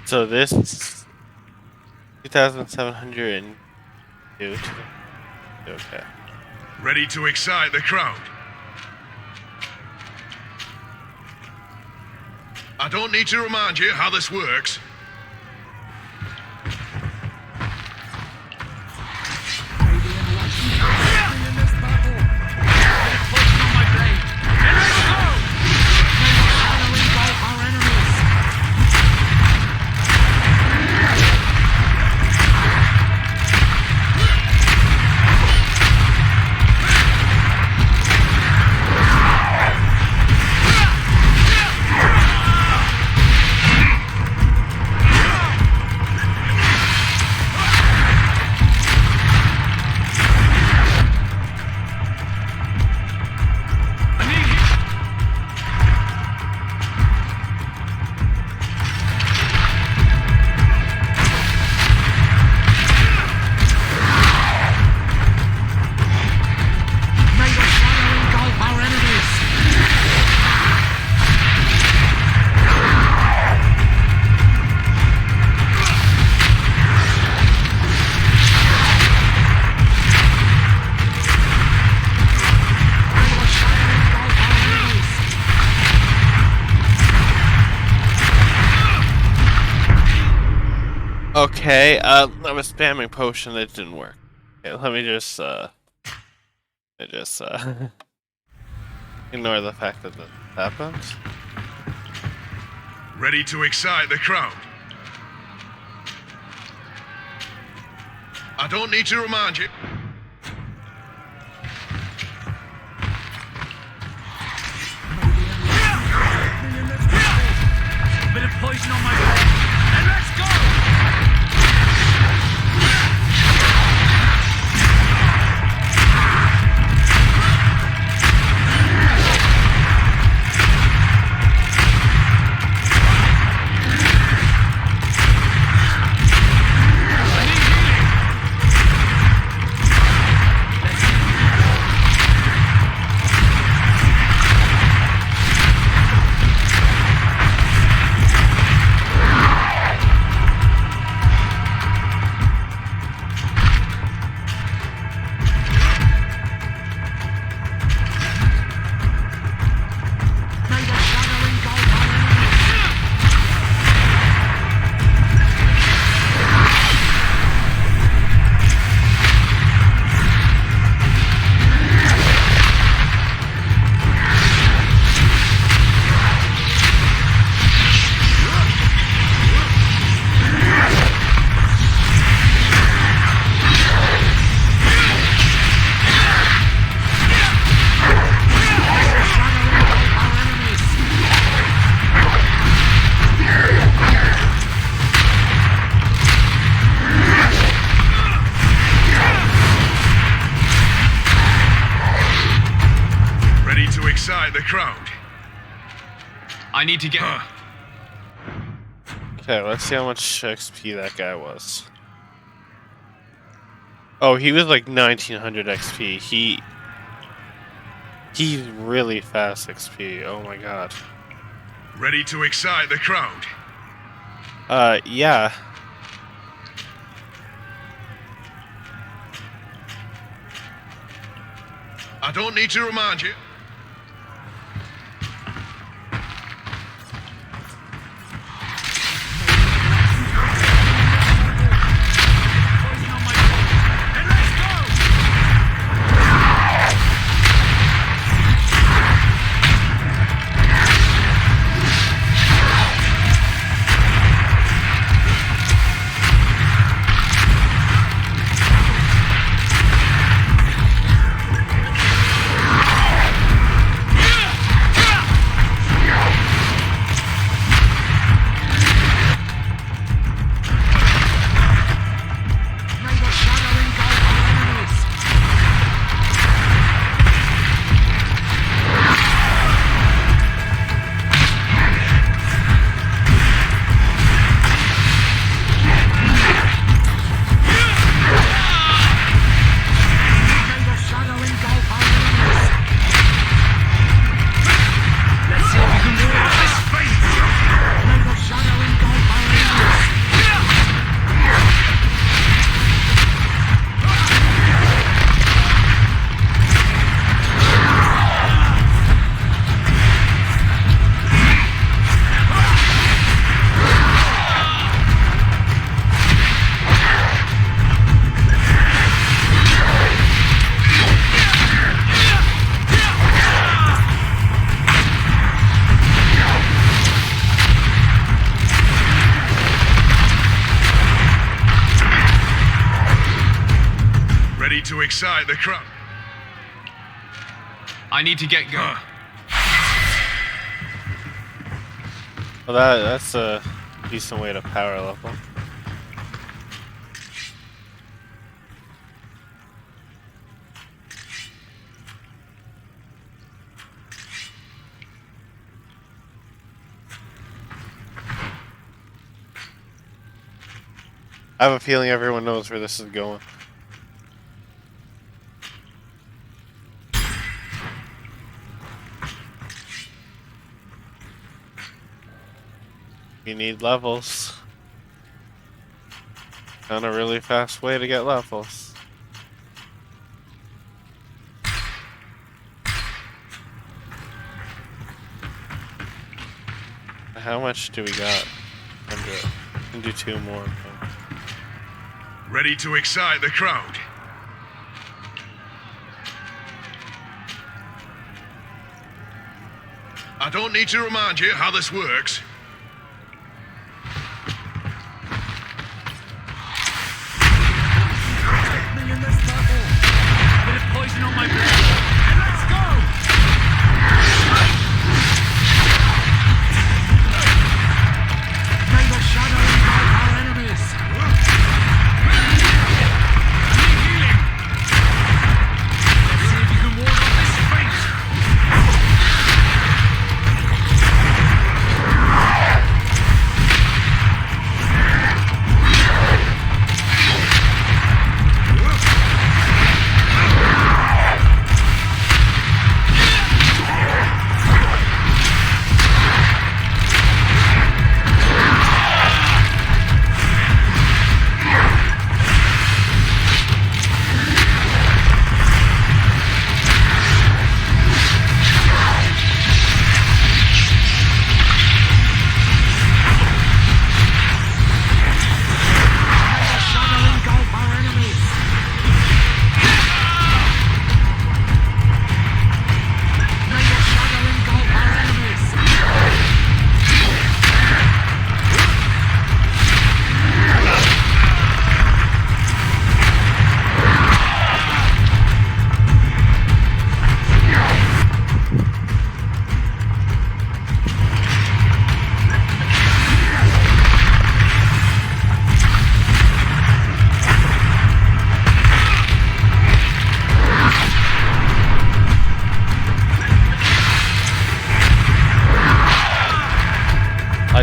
So this 2,702. Okay. Ready to excite the crowd? I don't need to remind you how this works. Okay, I was spamming potion, it didn't work. Okay, let me just, ignore the fact that that happened. Ready to excite the crowd? I don't need to remind you. Bit of poison on my head, and let's go! excite the crowd. I need to get... Okay, let's see how much XP that guy was. Oh, he was like 1900 XP. He's really fast XP. Oh my god. Ready to excite the crowd. Yeah. I don't need to remind you. To excite the crowd. I need to get going. Well, that's a decent way to power level. I have a feeling everyone knows where this is going. You need levels. Found a really fast way to get levels. How much do we got? 100. Can do 2 more. Ready to excite the crowd. I don't need to remind you how this works.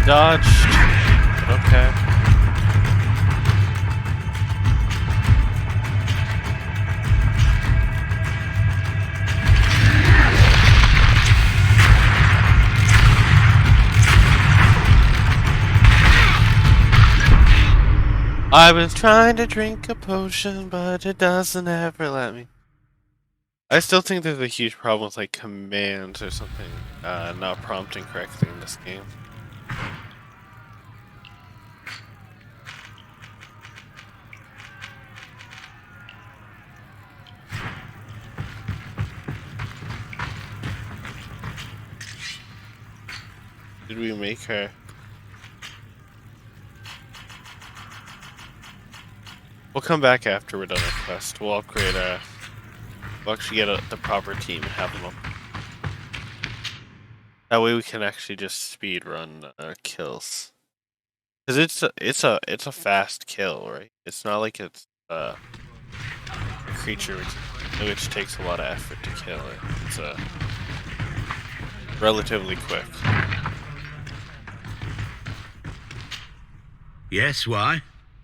dodged. Okay. I was trying to drink a potion, but it doesn't ever let me. I still think there's a huge problem with like commands or something not prompting correctly in this game. Did we make her? We'll come back after we're done with quest. We'll upgrade we'll actually get the proper team and have them up. That way we can actually just speed run kills. Cause it's a fast kill, right? It's not like it's a creature which takes a lot of effort to kill it. It's relatively quick. Yes, why?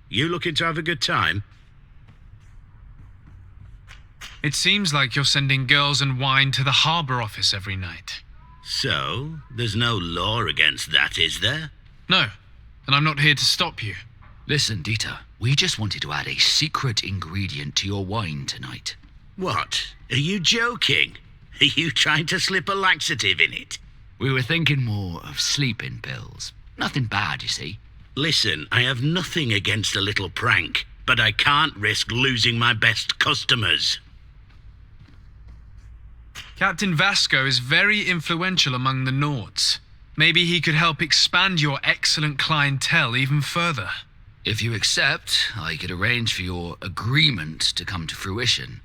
You looking to have a good time? It seems like you're sending girls and wine to the harbor office every night. So, there's no law against that, is there? No, and I'm not here to stop you. Listen, Dieter, we just wanted to add a secret ingredient to your wine tonight. What? Are you joking? Are you trying to slip a laxative in it? We were thinking more of sleeping pills. Nothing bad, you see. Listen, I have nothing against a little prank, but I can't risk losing my best customers. Captain Vasco is very influential among the Nords. Maybe he could help expand your excellent clientele even further. If you accept, I could arrange for your agreement to come to fruition.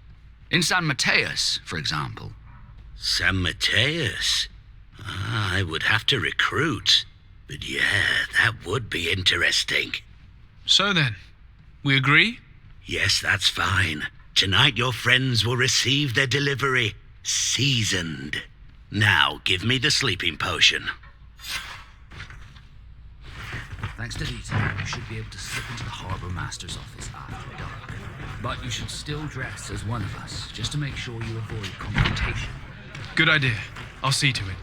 In San Mateus, for example. San Mateus? I would have to recruit. But yeah, that would be interesting. So then, we agree? Yes, that's fine. Tonight your friends will receive their delivery. Seasoned. Now, give me the sleeping potion. Thanks to Dieter, you should be able to slip into the Harbour Master's office after dark. But you should still dress as one of us, just to make sure you avoid confrontation. Good idea. I'll see to it.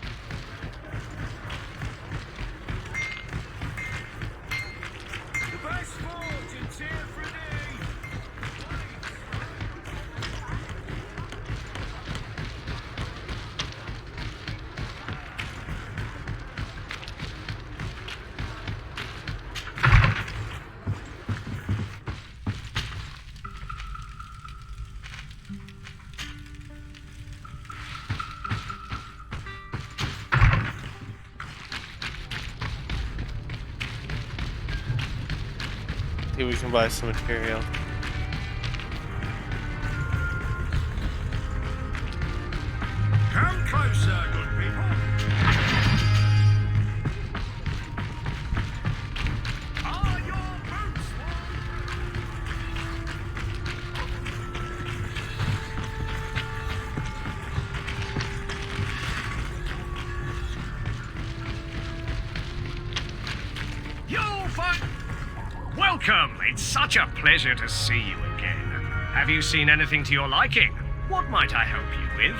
See if we can buy some material. Come closer, good people. Are your boots You'll find... Welcome! It's such a pleasure to see you again. Have you seen anything to your liking? What might I help you with?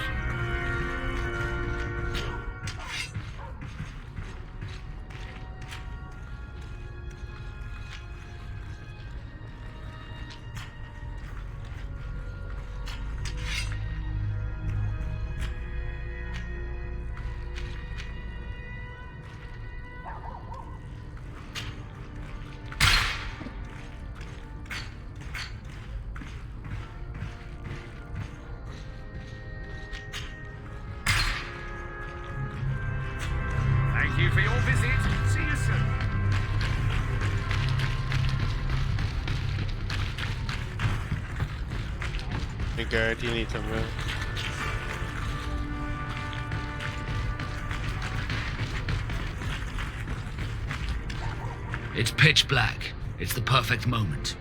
Thank you for your visit. See you soon. Hey guard, you need to move. It's pitch black. It's the perfect moment.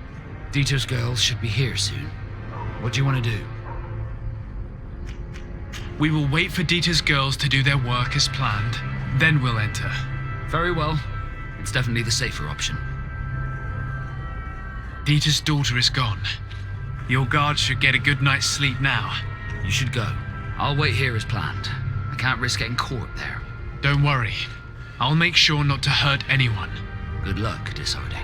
Dieter's girls should be here soon. What do you want to do? We will wait for Dieter's girls to do their work as planned, then we'll enter. Very well. It's definitely the safer option. Dieter's daughter is gone. Your guards should get a good night's sleep now. You should go. I'll wait here as planned. I can't risk getting caught there. Don't worry. I'll make sure not to hurt anyone. Good luck, Desarde.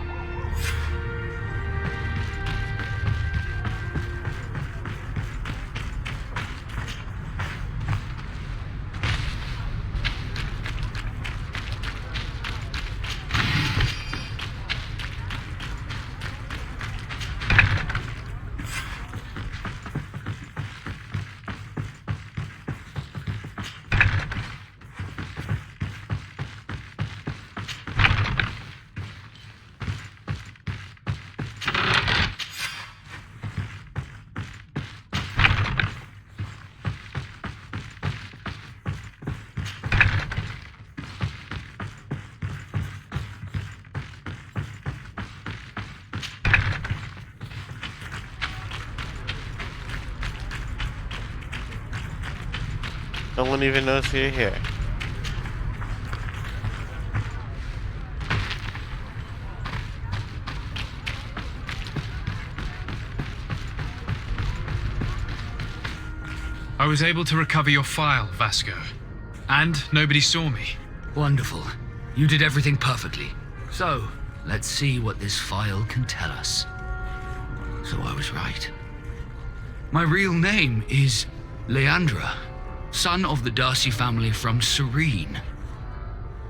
No one even knows you're here. I was able to recover your file, Vasco. And nobody saw me. Wonderful. You did everything perfectly. So, let's see what this file can tell us. So I was right. My real name is Leandra, son of the Darcy family from Serene.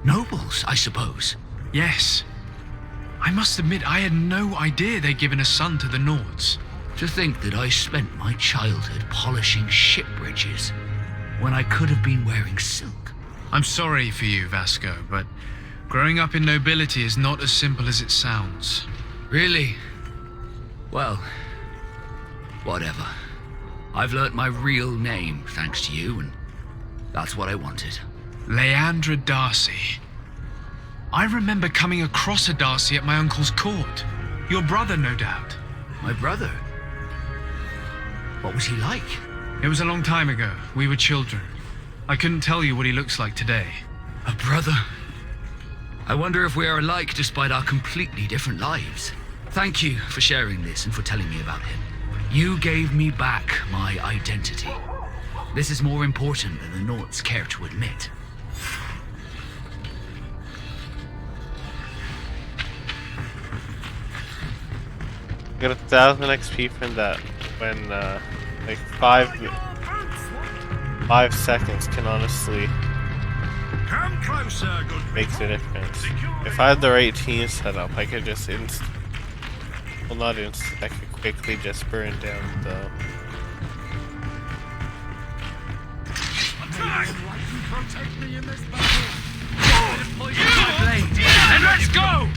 Nobles, I suppose. Yes. I must admit I had no idea they'd given a son to the Nords. To think that I spent my childhood polishing ship bridges when I could have been wearing silk. I'm sorry for you, Vasco, but growing up in nobility is not as simple as it sounds. Really? Well, whatever. I've learnt my real name thanks to you, and that's what I wanted. Leandra Darcy. I remember coming across a Darcy at my uncle's court. Your brother, no doubt. My brother? What was he like? It was a long time ago. We were children. I couldn't tell you what he looks like today. A brother? I wonder if we are alike despite our completely different lives. Thank you for sharing this and for telling me about him. You gave me back my identity. This is more important than the Nords care to admit. Got 1,000 XP from that when like 5 seconds can honestly Come closer, good makes a difference. If I had the right team set up, I could just well, not I could quickly just burn down the protect me in this battle. And let's go!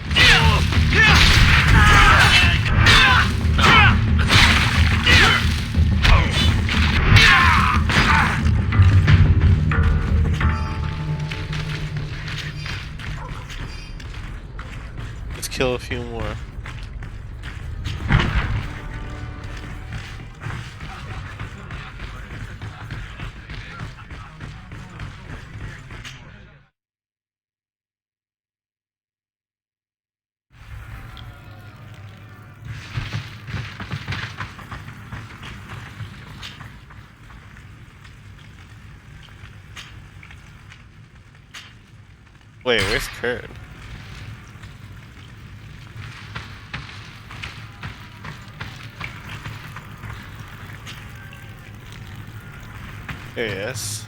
Let's kill a few more. Wait, where's Kurt? There he is.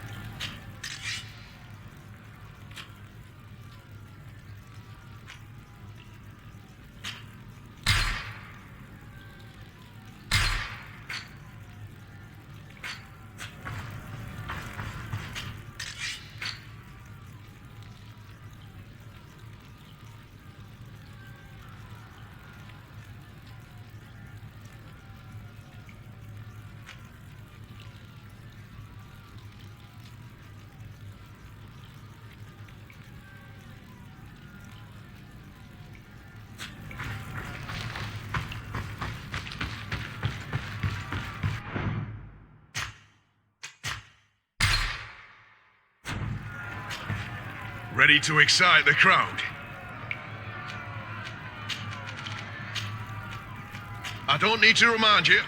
Ready to excite the crowd? I don't need to remind you.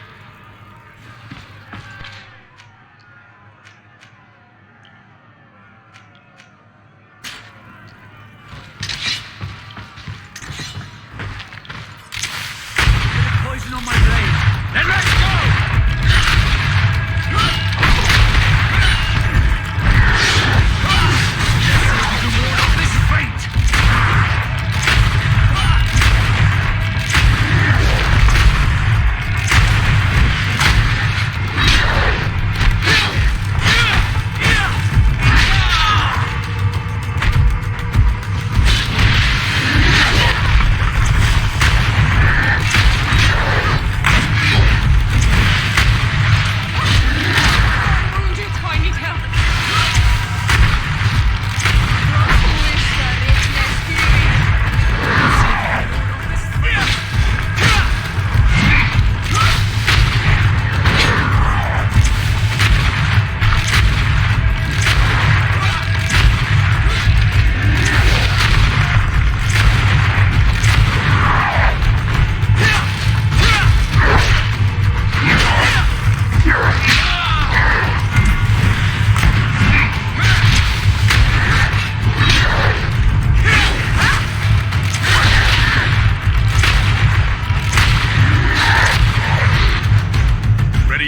Poison on my blade. Then let's go! You can ward off this fate!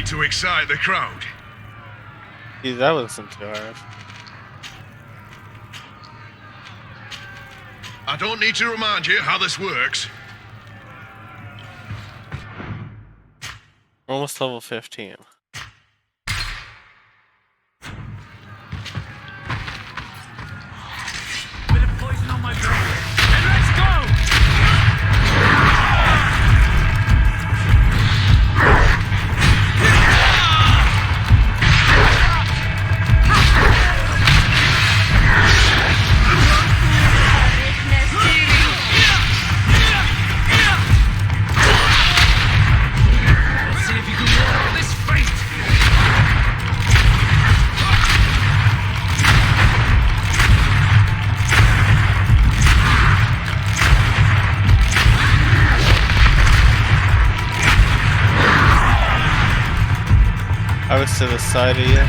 To excite the crowd. See, that wasn't too hard. I don't need to remind you how this works. Almost level 15. Bit of poison on my blade. Then let's go! I was to the side of you.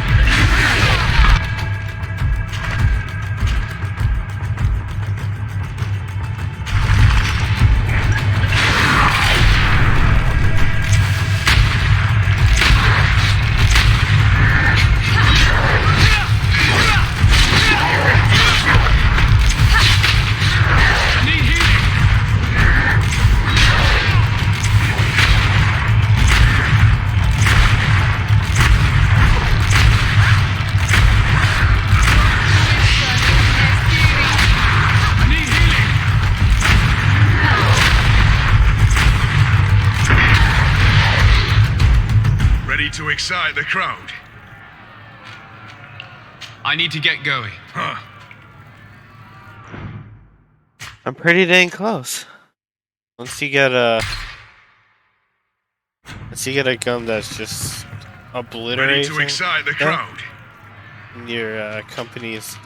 To excite the crowd. I need to get going. Huh. I'm pretty dang close. Once you get a gun that's just obliterating Ready to excite the crowd. Your company's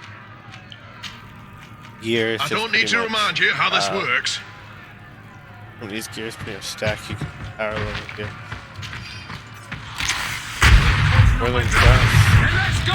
gears. I don't need to remind you how this works. When these gears pretty much stack, you can power level here. More than that. Let's go!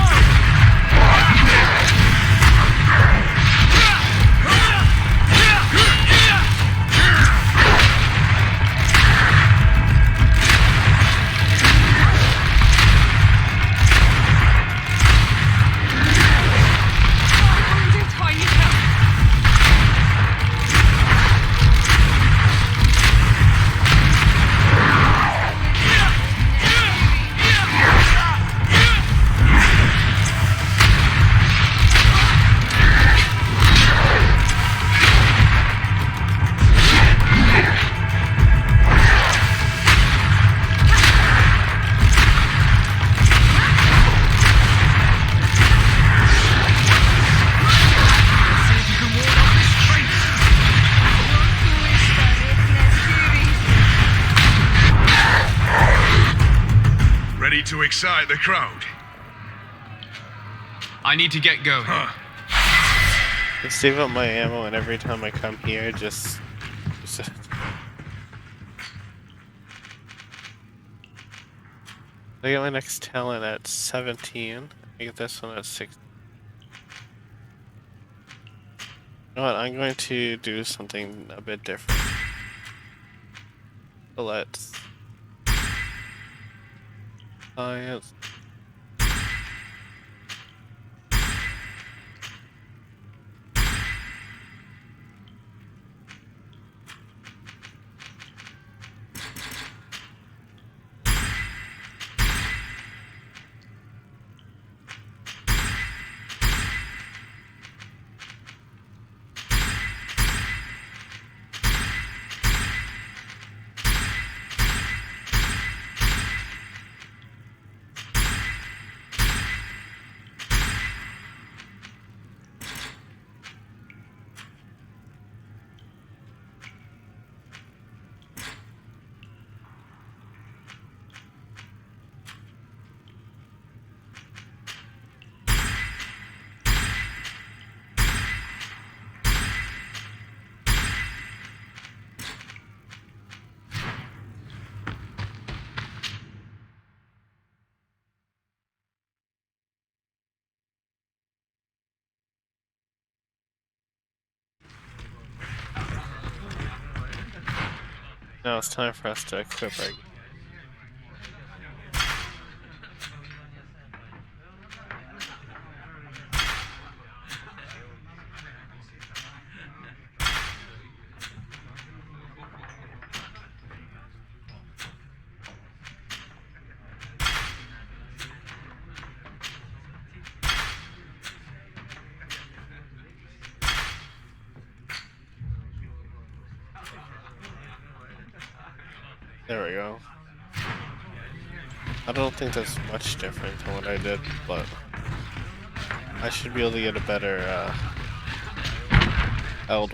To excite the crowd. I need to get going. Huh. I save up my ammo, and every time I come here, just I get my next talent at 17. I get this one at 6. You know what? I'm going to do something a bit different. So let's science. Now it's time for us to equip our... There we go. I don't think that's much different than what I did, but I should be able to get a better eld.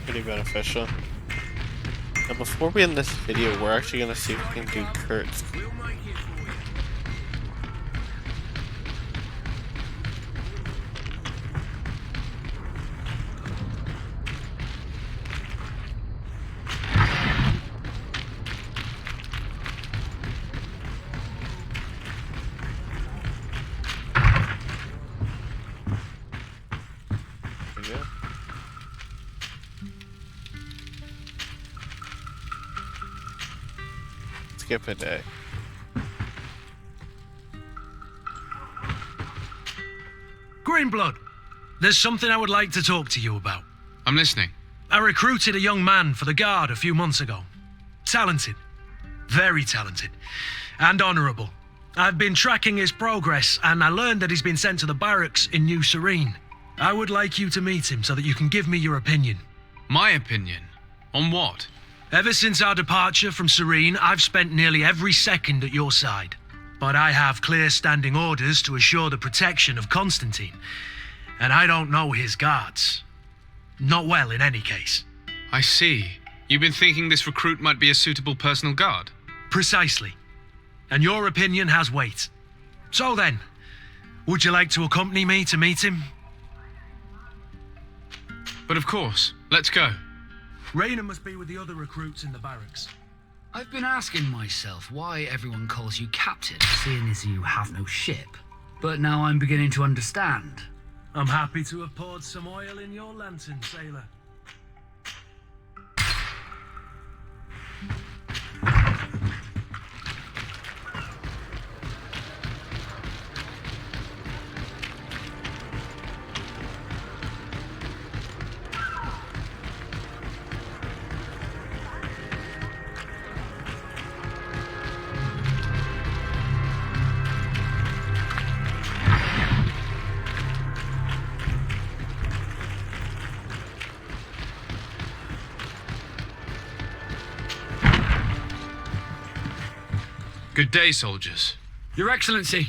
Pretty beneficial. Now before we end this video, we're actually going to see if we can do Kurt's. Skip a day. Greenblood, there's something I would like to talk to you about. I'm listening. I recruited a young man for the guard a few months ago. Talented. Very talented. And honourable. I've been tracking his progress, and I learned that he's been sent to the barracks in New Serene. I would like you to meet him so that you can give me your opinion. My opinion? On what? Ever since our departure from Serene, I've spent nearly every second at your side. But I have clear standing orders to assure the protection of Constantine. And I don't know his guards. Not well, in any case. I see. You've been thinking this recruit might be a suitable personal guard? Precisely. And your opinion has weight. So then, would you like to accompany me to meet him? But of course. Let's go. Raina must be with the other recruits in the barracks. I've been asking myself why everyone calls you captain, seeing as you have no ship. But now I'm beginning to understand. I'm happy to have poured some oil in your lantern, sailor. Good day, soldiers. Your Excellency.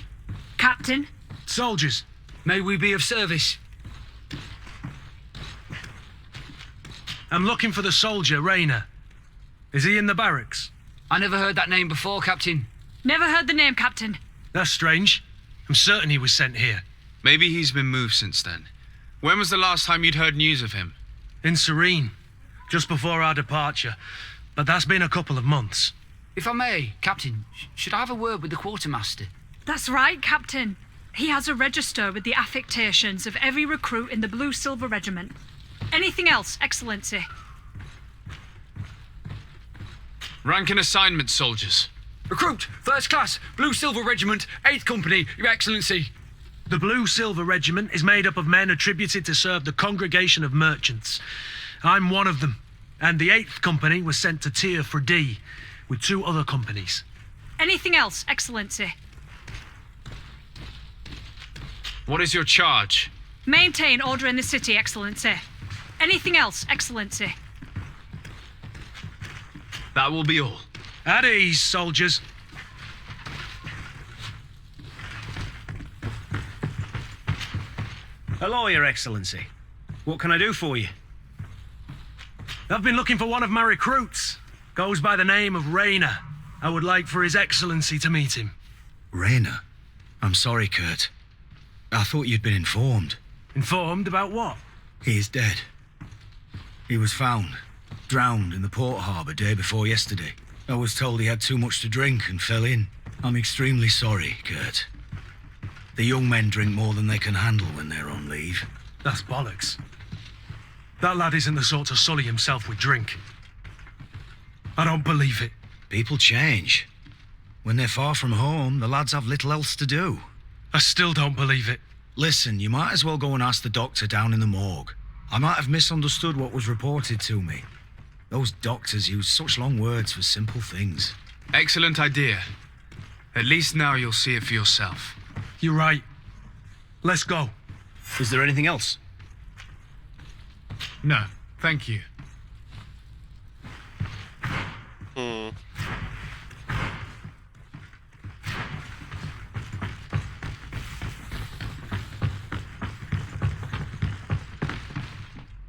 Captain? Soldiers. May we be of service? I'm looking for the soldier, Raina. Is he in the barracks? I never heard that name before, Captain. Never heard the name, Captain. That's strange. I'm certain he was sent here. Maybe he's been moved since then. When was the last time you'd heard news of him? In Serene. Just before our departure. but that's been a couple of months. If I may, Captain, should I have a word with the quartermaster? That's right, Captain. He has a register with the affectations of every recruit in the Blue Silver Regiment. Anything else, Excellency? Rank and assignment, soldiers. Recruit, first class, Blue Silver Regiment, 8th Company, Your Excellency. The Blue Silver Regiment is made up of men attributed to serve the Congregation of Merchants. I'm one of them, and the 8th Company was sent to Tier for D with 2 other companies. Anything else, Excellency? What is your charge? Maintain order in the city, Excellency. Anything else, Excellency? That will be all. At ease, soldiers. Hello, Your Excellency. What can I do for you? I've been looking for one of my recruits. Goes by the name of Rayner. I would like for His Excellency to meet him. Rayner? I'm sorry, Kurt. I thought you'd been informed. Informed about what? He is dead. He was found, drowned in the port harbour day before yesterday. I was told he had too much to drink and fell in. I'm extremely sorry, Kurt. The young men drink more than they can handle when they're on leave. That's bollocks. That lad isn't the sort to sully himself with drink. I don't believe it. People change. When they're far from home, the lads have little else to do. I still don't believe it. Listen, you might as well go and ask the doctor down in the morgue. I might have misunderstood what was reported to me. Those doctors use such long words for simple things. Excellent idea. At least now you'll see it for yourself. You're right. Let's go. Is there anything else? No, thank you.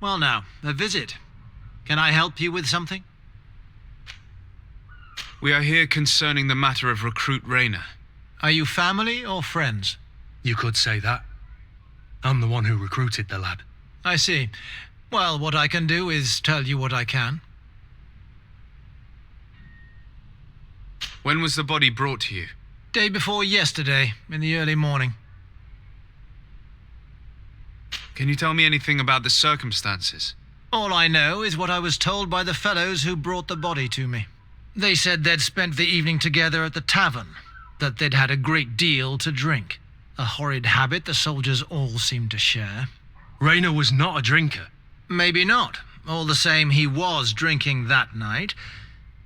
Well now, a visit. Can I help you with something? We are here concerning the matter of recruit Rayner. Are you family or friends? You could say that. I'm the one who recruited the lad. I see. Well, what I can do is tell you what I can. When was the body brought to you? Day before yesterday, in the early morning. Can you tell me anything about the circumstances? All I know is what I was told by the fellows who brought the body to me. They said they'd spent the evening together at the tavern, that they'd had a great deal to drink. A horrid habit the soldiers all seemed to share. Rayner was not a drinker. Maybe not. All the same, he was drinking that night.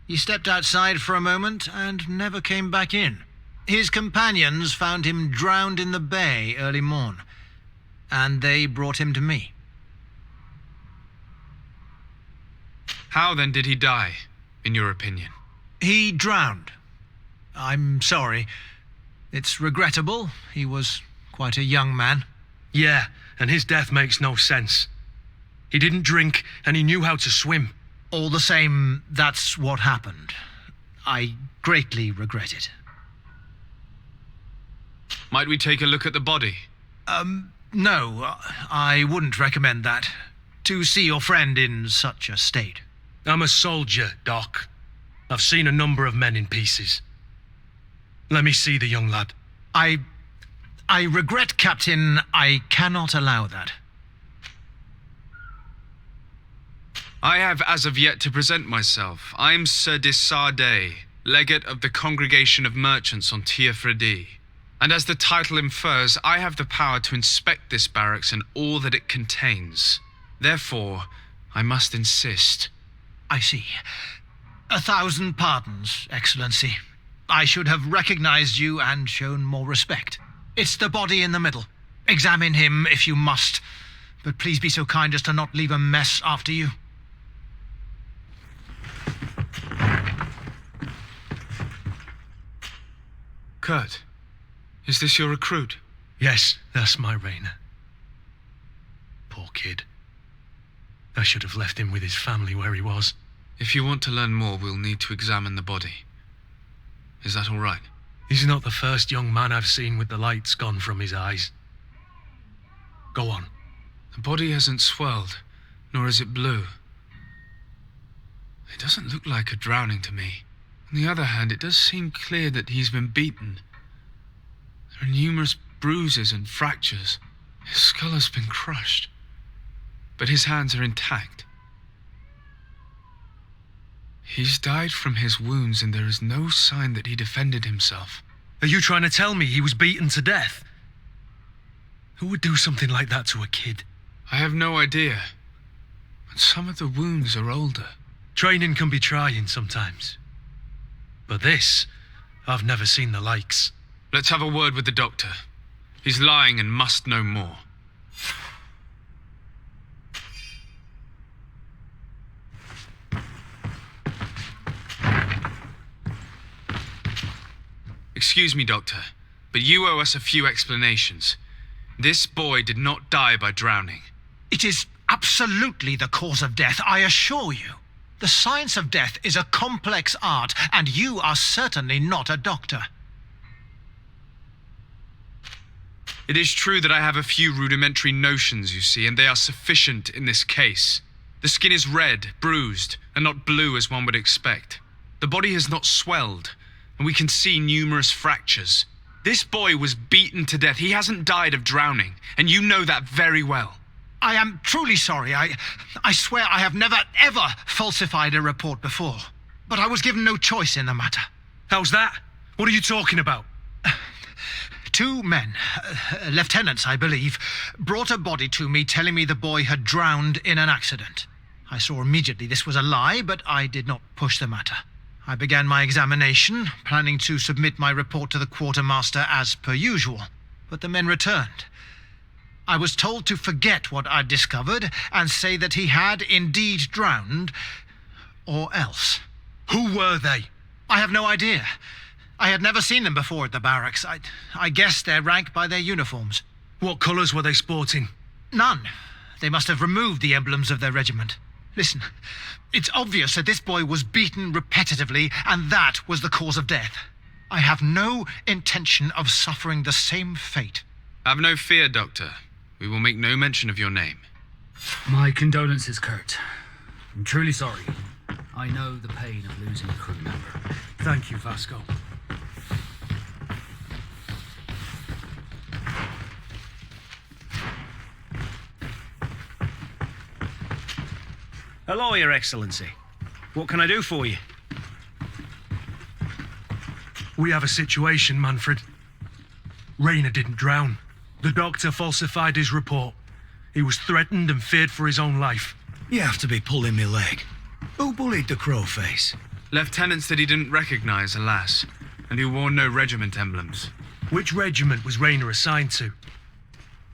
He stepped outside for a moment and never came back in. His companions found him drowned in the bay early morn, and they brought him to me. How then did he die, in your opinion? He drowned. I'm sorry. It's regrettable. He was quite a young man. Yeah, and his death makes no sense. He didn't drink, and he knew how to swim. All the same, that's what happened. I greatly regret it. Might we take a look at the body? No, I wouldn't recommend that. To see your friend in such a state. I'm a soldier, Doc. I've seen a number of men in pieces. Let me see the young lad. I regret, Captain. I cannot allow that. I have as of yet to present myself. I'm Sir Desardet, legate of the Congregation of Merchants on Tier Fredi. And as the title infers, I have the power to inspect this barracks and all that it contains. Therefore, I must insist. I see. 1,000 pardons, Excellency. I should have recognized you and shown more respect. It's the body in the middle. Examine him if you must, but please be so kind as to not leave a mess after you. Kurt, is this your recruit? Yes, that's my Rayner. Poor kid. I should have left him with his family where he was. If you want to learn more, we'll need to examine the body. Is that all right? He's not the first young man I've seen with the lights gone from his eyes. Go on. The body hasn't swelled, nor is it blue. It doesn't look like a drowning to me. On the other hand, it does seem clear that he's been beaten. There are numerous bruises and fractures. His skull has been crushed, but his hands are intact. He's died from his wounds, and there is no sign that he defended himself. Are you trying to tell me he was beaten to death? Who would do something like that to a kid? I have no idea. But some of the wounds are older. Training can be trying sometimes. But this, I've never seen the likes. Let's have a word with the doctor. He's lying and must know more. Excuse me, Doctor, but you owe us a few explanations. This boy did not die by drowning. It is absolutely the cause of death, I assure you. The science of death is a complex art, and you are certainly not a doctor. It is true that I have a few rudimentary notions, you see, and they are sufficient in this case. The skin is red, bruised, and not blue as one would expect. The body has not swelled, and we can see numerous fractures. This boy was beaten to death. He hasn't died of drowning, and you know that very well. I am truly sorry. I swear I have never, ever falsified a report before. But I was given no choice in the matter. How's that? What are you talking about? 2 men, lieutenants I believe, brought a body to me telling me the boy had drowned in an accident. I saw immediately this was a lie, but I did not push the matter. I began my examination, planning to submit my report to the quartermaster as per usual. But the men returned. I was told to forget what I'd discovered and say that he had indeed drowned, or else. Who were they? I have no idea. I had never seen them before at the barracks. I guessed their rank by their uniforms. What colours were they sporting? None. They must have removed the emblems of their regiment. Listen, it's obvious that this boy was beaten repetitively, and that was the cause of death. I have no intention of suffering the same fate. Have no fear, Doctor. We will make no mention of your name. My condolences, Kurt. I'm truly sorry. I know the pain of losing a crew member. Thank you, Vasco. Hello, Your Excellency. What can I do for you? We have a situation, Manfred. Rayner didn't drown. The doctor falsified his report. He was threatened and feared for his own life. You have to be pulling me leg. Who bullied the crowface? Lieutenants that he didn't recognize, alas, and who wore no regiment emblems. Which regiment was Rayner assigned to?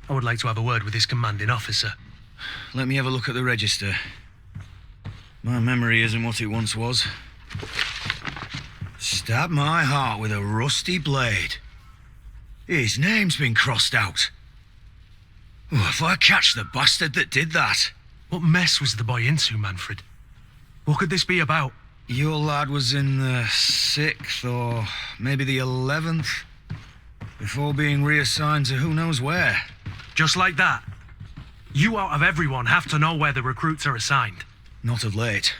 I would like to have a word with his commanding officer. Let me have a look at the register. My memory isn't what it once was. Stab my heart with a rusty blade. His name's been crossed out. Oh, if I catch the bastard that did that. What mess was the boy into, Manfred? What could this be about? Your lad was in the 6th or maybe the 11th, before being reassigned to who knows where. Just like that? You out of everyone have to know where the recruits are assigned. Not of late.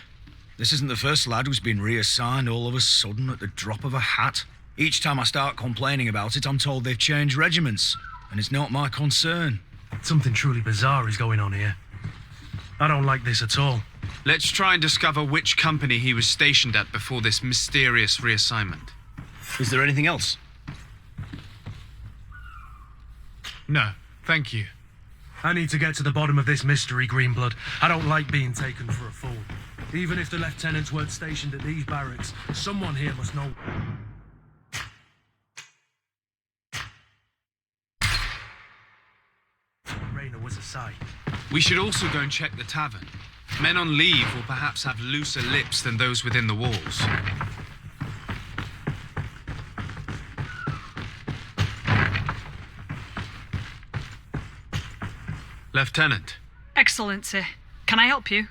This isn't the first lad who's been reassigned all of a sudden at the drop of a hat. Each time I start complaining about it, I'm told they've changed regiments, and it's not my concern. Something truly bizarre is going on here. I don't like this at all. Let's try and discover which company he was stationed at before this mysterious reassignment. Is there anything else? No, thank you. I need to get to the bottom of this mystery, Greenblood. I don't like being taken for a fool. Even if the lieutenants weren't stationed at these barracks, someone here must know. Rayner was aside. We should also go and check the tavern. Men on leave will perhaps have looser lips than those within the walls. Lieutenant. Excellency, can I help you?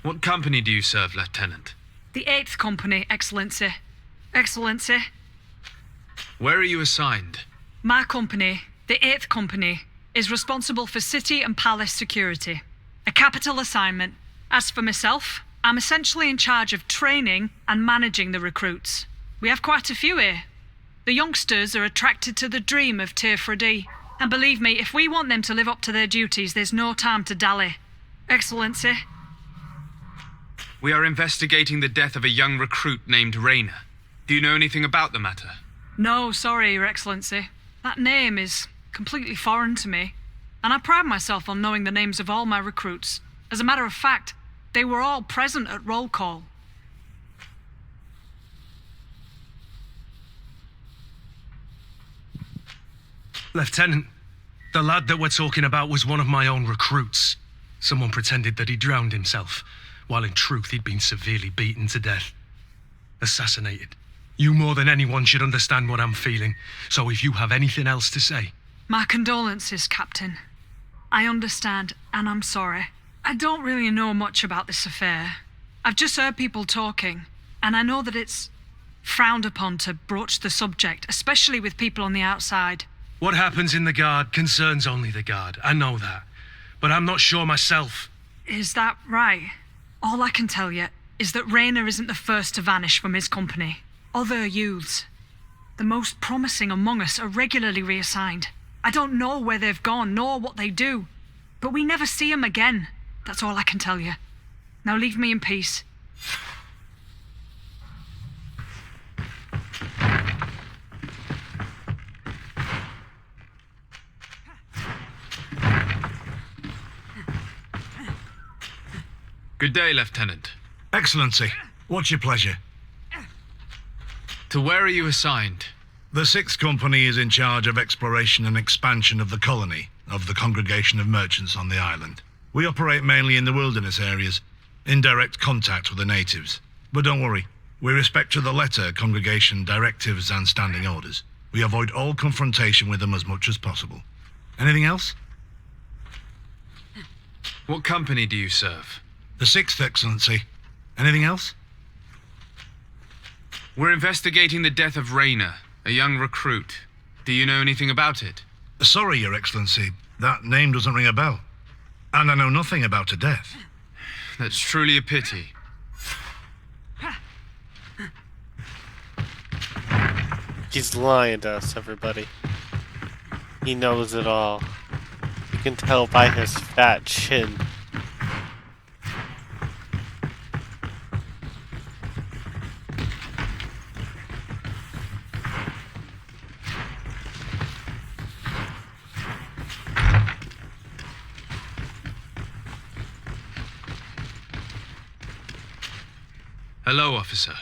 What company do you serve, Lieutenant? The 8th Company, Excellency. Excellency. Where are you assigned? My company, the 8th Company, is responsible for city and palace security. A capital assignment, As for myself, I'm essentially in charge of training and managing the recruits. We have quite a few here. The youngsters are attracted to the dream of Tirfredi. And believe me, if we want them to live up to their duties, there's no time to dally. Excellency. We are investigating the death of a young recruit named Rayner. Do you know anything about the matter? No, sorry, Your Excellency. That name is completely foreign to me. And I pride myself on knowing the names of all my recruits. As a matter of fact, they were all present at roll call. Lieutenant, the lad that we're talking about was one of my own recruits. Someone pretended that he drowned himself, while in truth he'd been severely beaten to death. Assassinated. You more than anyone should understand what I'm feeling, so if you have anything else to say... My condolences, Captain. I understand, and I'm sorry. I don't really know much about this affair. I've just heard people talking, and I know that it's frowned upon to broach the subject, especially with people on the outside. What happens in the Guard concerns only the Guard, I know that. But I'm not sure myself. Is that right? All I can tell you is that Rayner isn't the first to vanish from his company. Other youths, the most promising among us, are regularly reassigned. I don't know where they've gone, nor what they do. But we never see them again. That's all I can tell you. Now leave me in peace. Good day, Lieutenant. Excellency, what's your pleasure? To where are you assigned? The 6th Company is in charge of exploration and expansion of the colony of the Congregation of Merchants on the island. We operate mainly in the wilderness areas, in direct contact with the natives. But don't worry, we respect to the letter Congregation directives and standing orders. We avoid all confrontation with them as much as possible. Anything else? What company do you serve? The 6th, Excellency. Anything else? We're investigating the death of Rayner, a young recruit. Do you know anything about it? Sorry, Your Excellency. That name doesn't ring a bell. And I know nothing about her death. That's truly a pity. He's lying to us, everybody. He knows it all. You can tell by his fat chin. Hello, officer.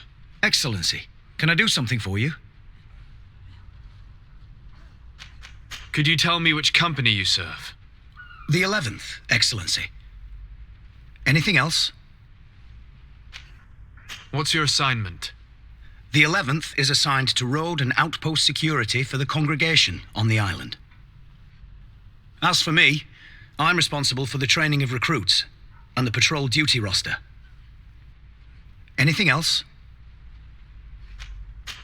Excellency, can I do something for you? Could you tell me which company you serve? The 11th, Excellency. Anything else? What's your assignment? The 11th is assigned to road and outpost security for the congregation on the island. As for me, I'm responsible for the training of recruits and the patrol duty roster. Anything else?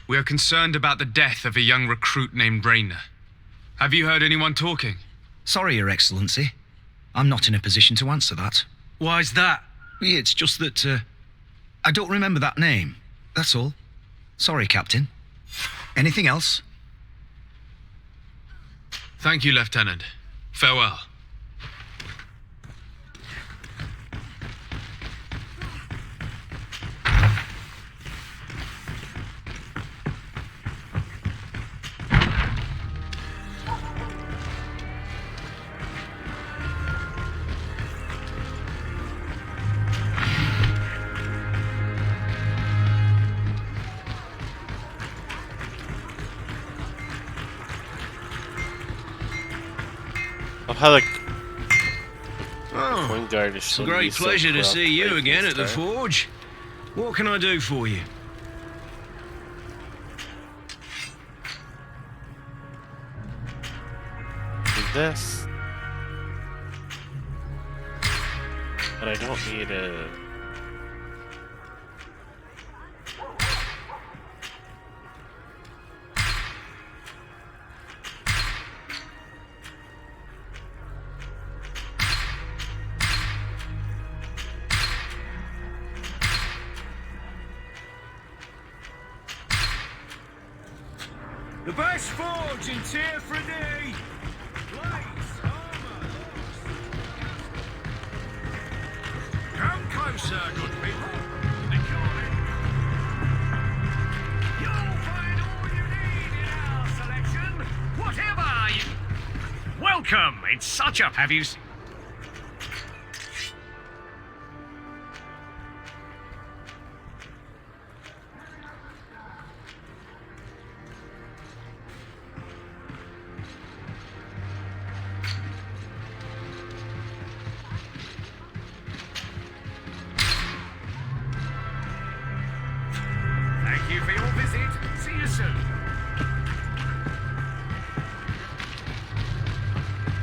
We are concerned about the death of a young recruit named Rayner. Have you heard anyone talking? Sorry, Your Excellency. I'm not in a position to answer that. Why's that? It's just that, I don't remember that name. That's all. Sorry, Captain. Anything else? Thank you, Lieutenant. Farewell. It's a great pleasure to see you again at the forge. What can I do for you? This. But I don't need a... The best forge in Tier 3D! Come closer, good people. You'll find all you need in our selection, whatever you... Welcome! It's such a... Have you... Thank you for your visit. See you soon.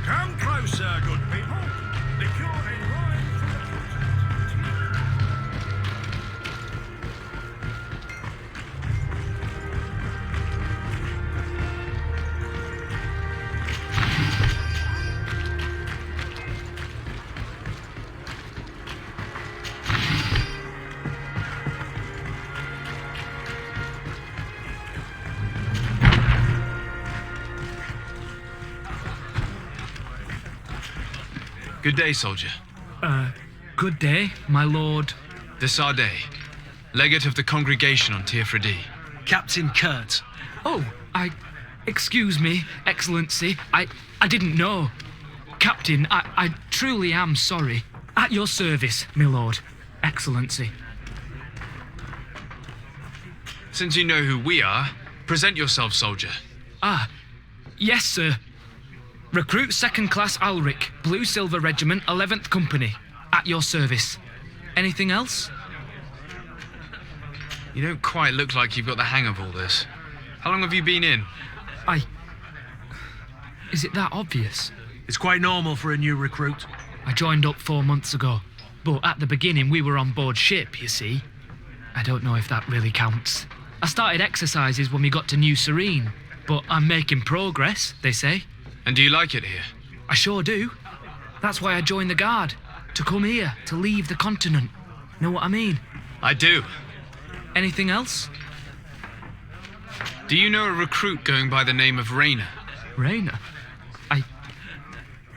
Come closer, good people. The cure in line for Good day, soldier. Good day, my lord. De Sardet, legate of the congregation on Tier 3D. Captain Kurt. Oh, excuse me, Excellency. I didn't know. Captain, I truly am sorry. At your service, my lord. Excellency. Since you know who we are, present yourself, soldier. Ah, yes, sir. Recruit 2nd Class Alric, Blue Silver Regiment, 11th Company. At your service. Anything else? You don't quite look like you've got the hang of all this. How long have you been in? Is it that obvious? It's quite normal for a new recruit. I joined up 4 months ago. But at the beginning, we were on board ship, you see. I don't know if that really counts. I started exercises when we got to New Serene. But I'm making progress, they say. And do you like it here? I sure do. That's why I joined the Guard. To come here, to leave the continent. Know what I mean? I do. Anything else? Do you know a recruit going by the name of Rayner? Rayner?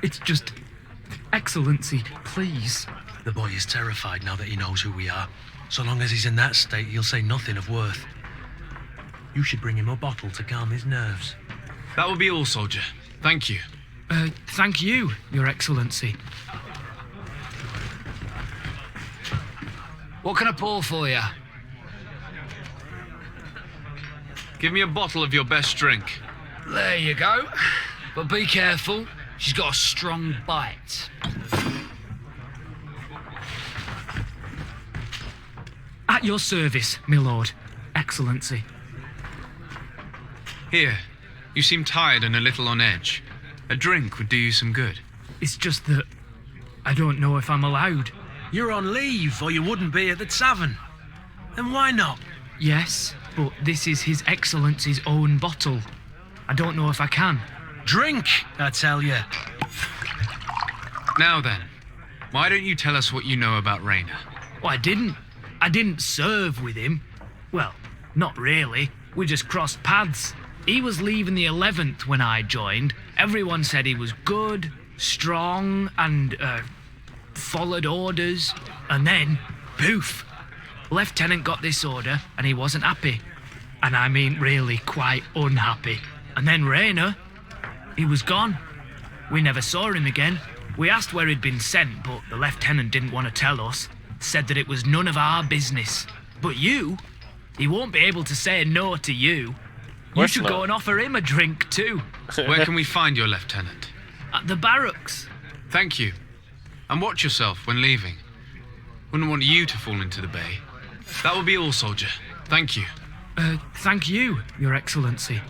It's just... Excellency, please. The boy is terrified now that he knows who we are. So long as he's in that state, he'll say nothing of worth. You should bring him a bottle to calm his nerves. That will be all, soldier. Thank you. Thank you, Your Excellency. What can I pour for you? Give me a bottle of your best drink. There you go. But be careful. She's got a strong bite. At your service, my lord. Excellency. Here. You seem tired and a little on edge. A drink would do you some good. It's just that I don't know if I'm allowed. You're on leave, or you wouldn't be at the tavern. Then why not? Yes, but this is His Excellency's own bottle. I don't know if I can. Drink, I tell you. Now then, why don't you tell us what you know about Rayner? Well, I didn't serve with him. Well, not really. We just crossed paths. He was leaving the 11th when I joined. Everyone said he was good, strong, and, followed orders. And then, poof! Lieutenant got this order, and he wasn't happy. And I mean really quite unhappy. And then Rayner, he was gone. We never saw him again. We asked where he'd been sent, but the lieutenant didn't want to tell us. Said that it was none of our business. But you, he won't be able to say no to you. You should go and offer him a drink too. Where can we find your lieutenant? At the barracks. Thank you. And watch yourself when leaving. Wouldn't want you to fall into the bay. That will be all, soldier. Thank you. Thank you, Your Excellency.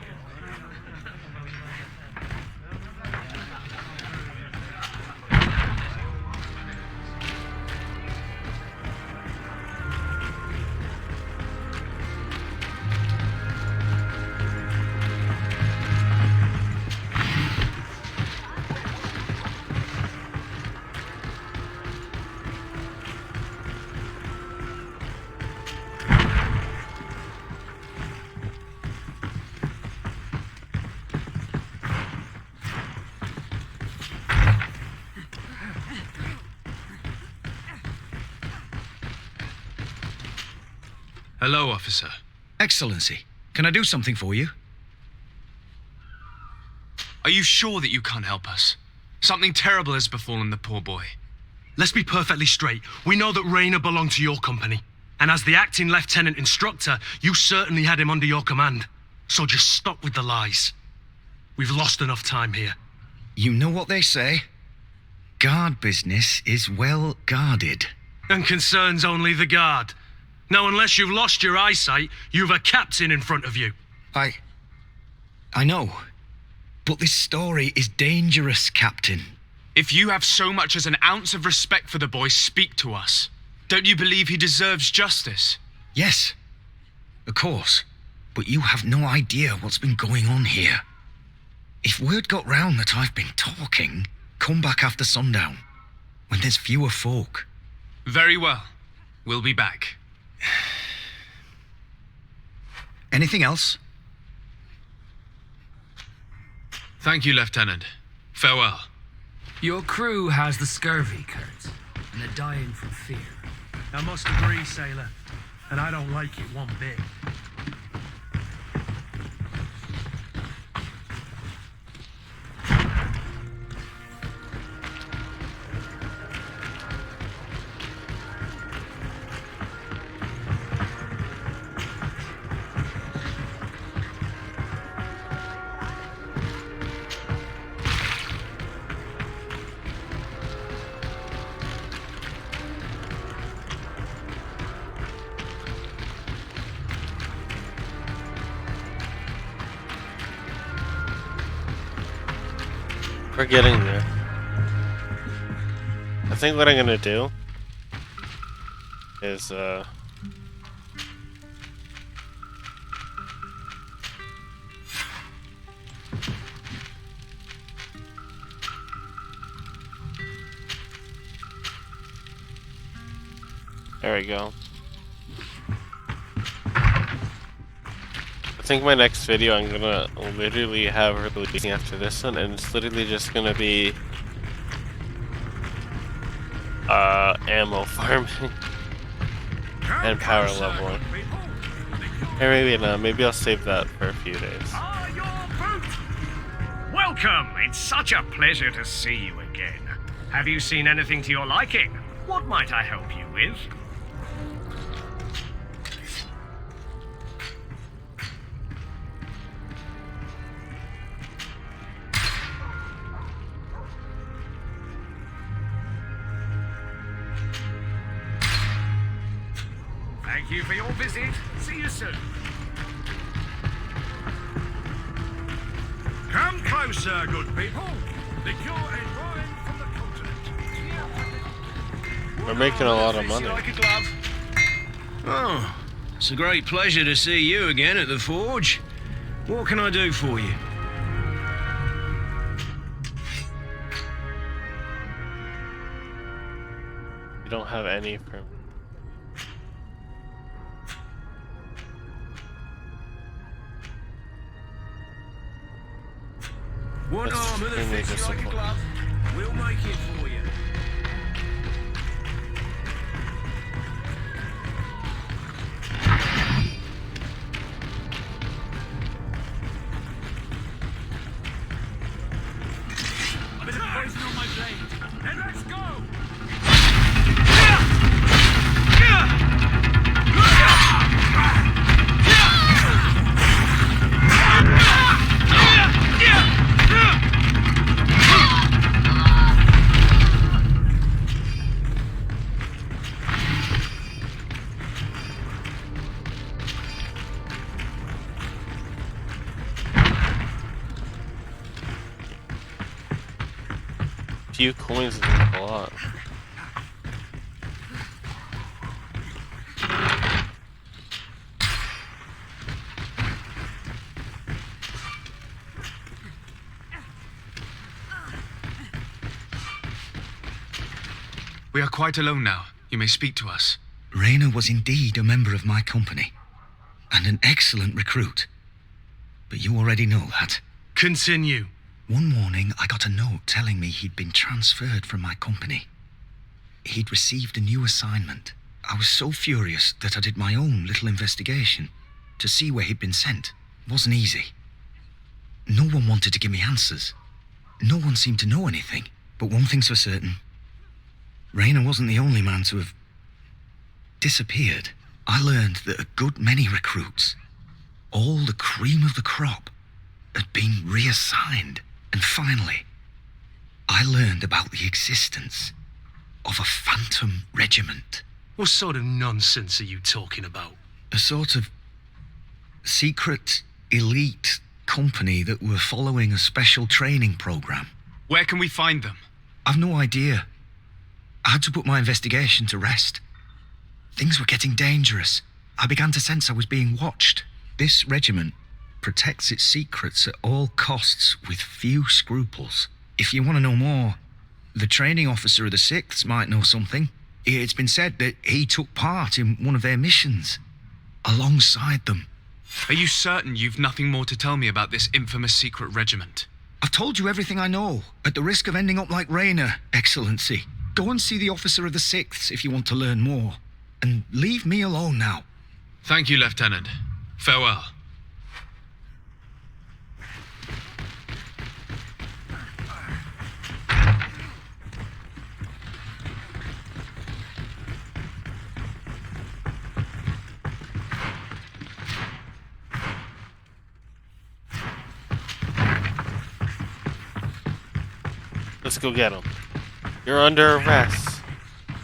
Hello, officer. Excellency, can I do something for you? Are you sure that you can't help us? Something terrible has befallen the poor boy. Let's be perfectly straight. We know that Raynor belonged to your company. And as the acting lieutenant instructor, you certainly had him under your command. So just stop with the lies. We've lost enough time here. You know what they say? Guard business is well guarded. And concerns only the guard. Now, unless you've lost your eyesight, you've a captain in front of you. I know. But this story is dangerous, Captain. If you have so much as an ounce of respect for the boy, speak to us. Don't you believe he deserves justice? Yes, of course. But you have no idea what's been going on here. If word got round that I've been talking, come back after sundown, when there's fewer folk. Very well. We'll be back. Anything else? Thank you, Lieutenant. Farewell. Your crew has the scurvy, Kurt, and they're dying from fear. I must agree, sailor. And I don't like it one bit. We're getting there. I think what I'm gonna do is there we go. I think my next video I'm gonna literally have releasing after this one, and it's literally just gonna be ammo farming and power leveling. Or maybe not, maybe I'll save that for a few days. Welcome! It's such a pleasure to see you again. Have you seen anything to your liking? What might I help you with? Thank you for your visit. See you soon. Come closer, good people. The cure and wine from the continent. We're making a lot of money. Like a glove. Oh, it's a great pleasure to see you again at the forge. What can I do for you? You don't have any from. One arm of the fish like a glove. We'll make it for you. A bit of poison on my blade. Then let's go! Few coins is a lot. We are quite alone now. You may speak to us. Raynor was indeed a member of my company, and an excellent recruit. But you already know that. Continue. One morning, I got a note telling me he'd been transferred from my company. He'd received a new assignment, I was so furious that I did my own little investigation to see where he'd been sent. It wasn't easy. No one wanted to give me answers. No one seemed to know anything. But one thing's for certain. Rayner wasn't the only man to have disappeared. I learned that a good many recruits, all the cream of the crop, had been reassigned. And finally, I learned about the existence of a phantom regiment. What sort of nonsense are you talking about? A sort of secret, elite company that were following a special training program. Where can we find them? I've no idea. I had to put my investigation to rest. Things were getting dangerous. I began to sense I was being watched. This regiment protects its secrets at all costs with few scruples. If you want to know more, the training officer of the 6th might know something. It's been said that he took part in one of their missions, alongside them. Are you certain you've nothing more to tell me about this infamous secret regiment? I've told you everything I know, at the risk of ending up like Rayner, Excellency. Go and see the officer of the 6th if you want to learn more. And leave me alone now. Thank you, Lieutenant. Farewell. Let's go get him. You're under arrest.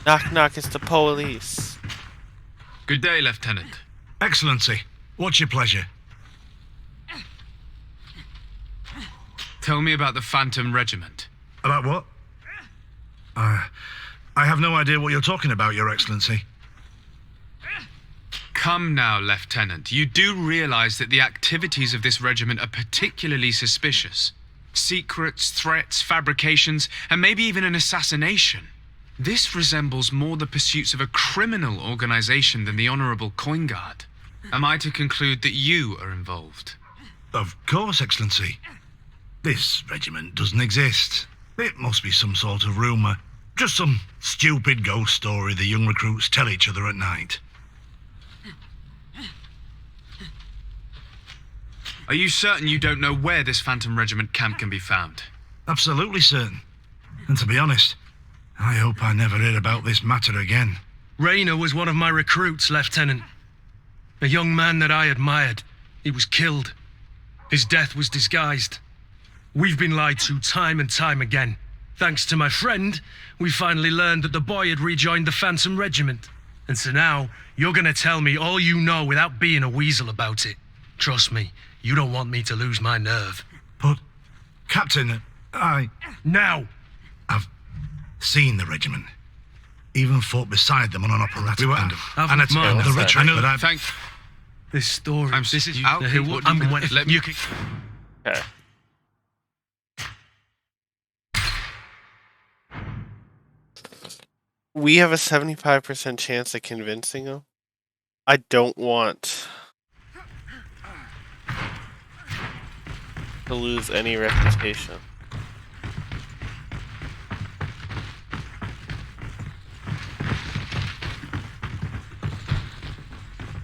Knock knock, it's the police. Good day, Lieutenant. Excellency, what's your pleasure? Tell me about the Phantom Regiment. About what? I have no idea what you're talking about, Your Excellency. Come now, Lieutenant. You do realize that the activities of this regiment are particularly suspicious. Secrets, threats, fabrications, and maybe even an assassination. This resembles more the pursuits of a criminal organization than the Honorable Coin Guard. Am I to conclude that you are involved? Of course, Excellency. This regiment doesn't exist. It must be some sort of rumor. Just some stupid ghost story the young recruits tell each other at night. Are you certain you don't know where this Phantom Regiment camp can be found? Absolutely certain. And to be honest, I hope I never hear about this matter again. Rayner was one of my recruits, Lieutenant. A young man that I admired. He was killed. His death was disguised. We've been lied to time and time again. Thanks to my friend, we finally learned that the boy had rejoined the Phantom Regiment. And so now, you're gonna tell me all you know without being a weasel about it. Trust me, you don't want me to lose my nerve. But, Captain, Now! I've seen the regiment. Even fought beside them on an operation. We were and it's the retreat. I know that Thank. This story. This is I'll the keep hill. what you can. Let me. Okay. We have a 75% chance of convincing him. I don't want to lose any reputation.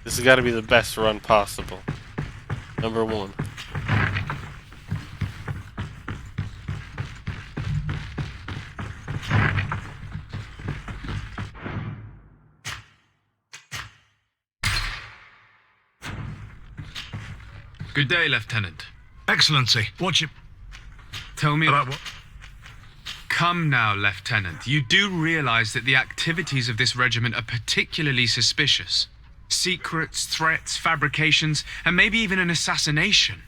This has got to be the best run possible. Number one. Good day, Lieutenant. Excellency, what's your... Tell me about what? Come now, Lieutenant. You do realize that the activities of this regiment are particularly suspicious. Secrets, threats, fabrications, and maybe even an assassination.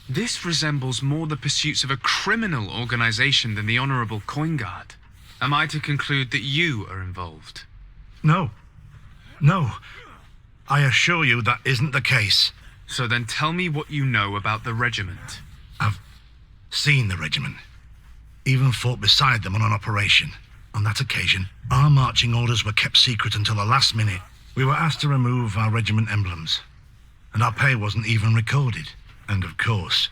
This resembles more the pursuits of a criminal organization than the Honorable Coin Guard. Am I to conclude that you are involved? No. No. I assure you that isn't the case. So then tell me what you know about the regiment. I've seen the regiment. Even fought beside them on an operation. On that occasion, our marching orders were kept secret until the last minute. We were asked to remove our regiment emblems, and our pay wasn't even recorded. And of course,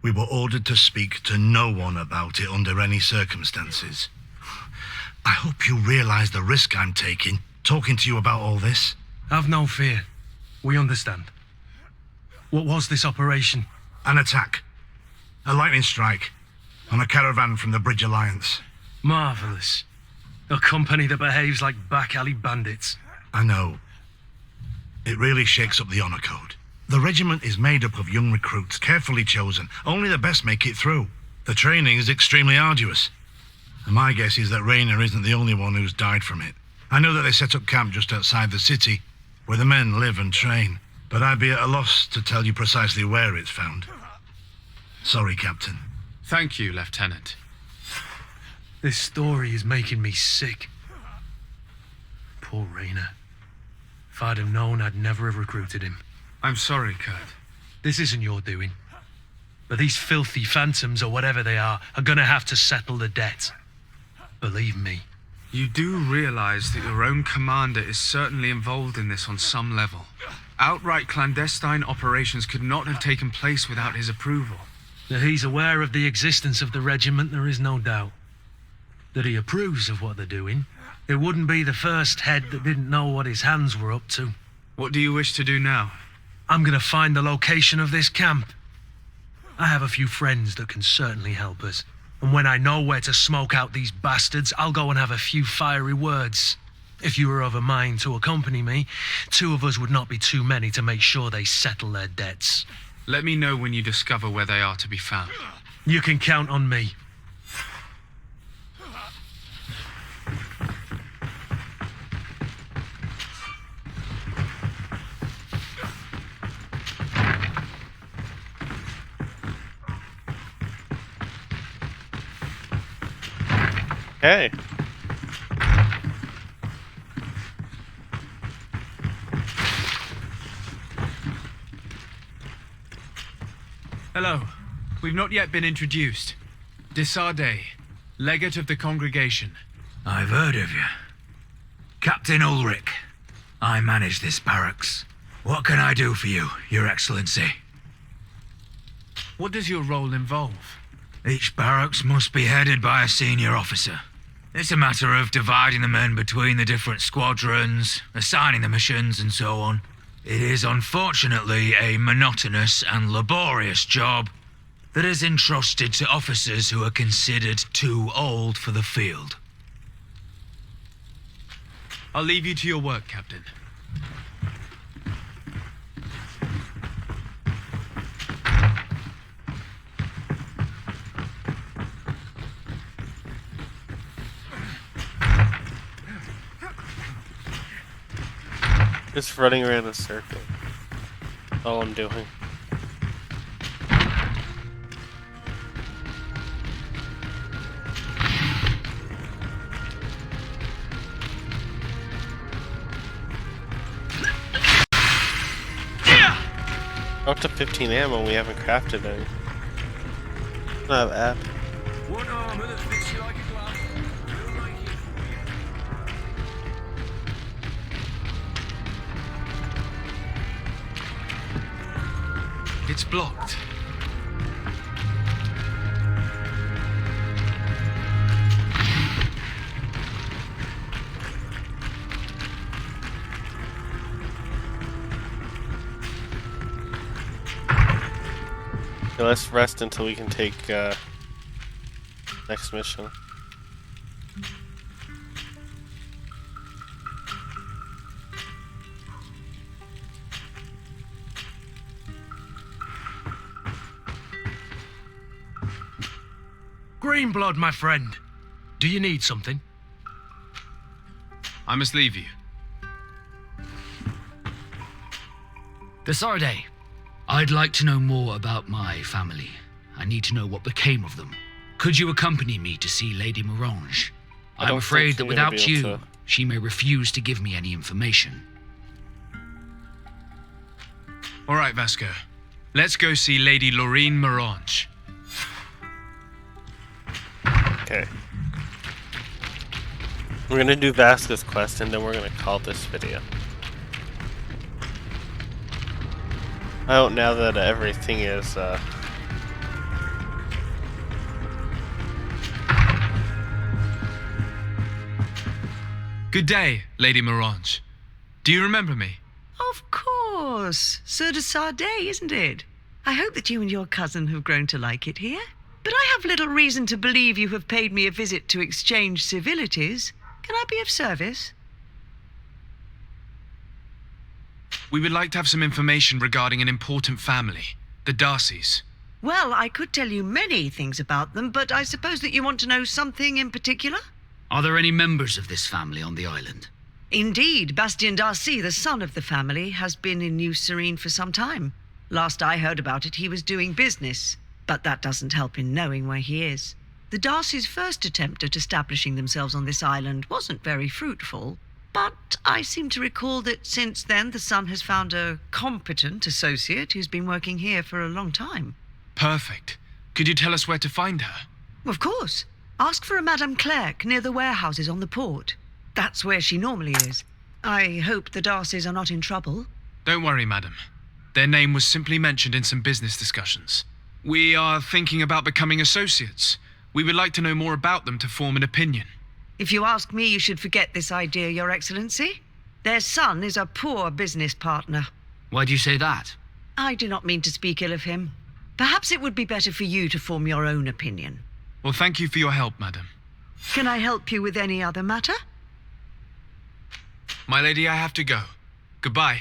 we were ordered to speak to no one about it under any circumstances. I hope you realize the risk I'm taking talking to you about all this. Have no fear. We understand. What was this operation? An attack. A lightning strike on a caravan from the Bridge Alliance. Marvelous. A company that behaves like back alley bandits. I know. It really shakes up the honor code. The regiment is made up of young recruits, carefully chosen. Only the best make it through. The training is extremely arduous. And my guess is that Rayner isn't the only one who's died from it. I know that they set up camp just outside the city, where the men live and train, but I'd be at a loss to tell you precisely where it's found. Sorry, Captain. Thank you, Lieutenant. This story is making me sick. Poor Rayner. If I'd have known, I'd never have recruited him. I'm sorry, Kurt. This isn't your doing. But these filthy phantoms, or whatever they are gonna have to settle the debt. Believe me. You do realize that your own commander is certainly involved in this on some level. Outright clandestine operations could not have taken place without his approval. That he's aware of the existence of the regiment, there is no doubt. That he approves of what they're doing. It wouldn't be the first head that didn't know what his hands were up to. What do you wish to do now? I'm gonna find the location of this camp. I have a few friends that can certainly help us. And when I know where to smoke out these bastards, I'll go and have a few fiery words. If you were of a mind to accompany me, 2 of us would not be too many to make sure they settle their debts. Let me know when you discover where they are to be found. You can count on me. Hey. Hello. We've not yet been introduced. Desarde, legate of the congregation. I've heard of you. Captain Ulrich. I manage this barracks. What can I do for you, Your Excellency? What does your role involve? Each barracks must be headed by a senior officer. It's a matter of dividing the men between the different squadrons, assigning the missions, and so on. It is unfortunately a monotonous and laborious job that is entrusted to officers who are considered too old for the field. I'll leave you to your work, Captain. Just running around a circle. That's all I'm doing. Up to 15 ammo, we haven't crafted any. Not app. One armor that fits you like a glove. It's blocked. Okay, let's rest until we can take next mission. Greenblood, my friend. Do you need something? I must leave you. Desarde, I'd like to know more about my family. I need to know what became of them. Could you accompany me to see Lady Morange? I'm afraid that without you, she may refuse to give me any information. All right, Vasco. Let's go see Lady Lorraine Morange. Okay. We're gonna do Vasco's quest and then we're gonna call this video. I hope now that everything is Good day, Lady Morange. Do you remember me? Of course. Sir de Sardet, isn't it? I hope that you and your cousin have grown to like it here. But I have little reason to believe you have paid me a visit to exchange civilities. Can I be of service? We would like to have some information regarding an important family, the Darcys. Well, I could tell you many things about them, but I suppose that you want to know something in particular? Are there any members of this family on the island? Indeed, Bastien Darcy, the son of the family, has been in New Serene for some time. Last I heard about it, he was doing business, but that doesn't help in knowing where he is. The Darcys' first attempt at establishing themselves on this island wasn't very fruitful, but I seem to recall that since then the son has found a competent associate who's been working here for a long time. Perfect. Could you tell us where to find her? Of course. Ask for a Madame Clerc near the warehouses on the port. That's where she normally is. I hope the Darcys are not in trouble. Don't worry, madam. Their name was simply mentioned in some business discussions. We are thinking about becoming associates. We would like to know more about them to form an opinion. If you ask me, you should forget this idea, Your Excellency. Their son is a poor business partner. Why do you say that? I do not mean to speak ill of him. Perhaps it would be better for you to form your own opinion. Well, thank you for your help, madam. Can I help you with any other matter? My lady, I have to go. Goodbye.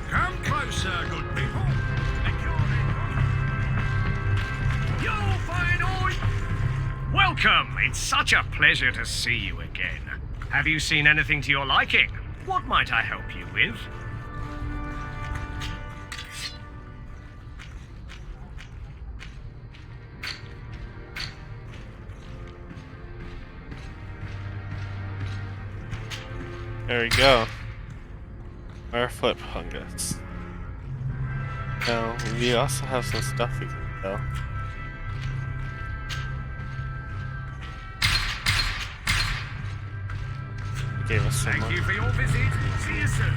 Come closer, good people. You'll find all... Welcome! It's such a pleasure to see you again. Have you seen anything to your liking? What might I help you with? There we go. Our flip fungus. Now, we also have some stuff we can sell. Gave us some Thank you for your visit. See you soon.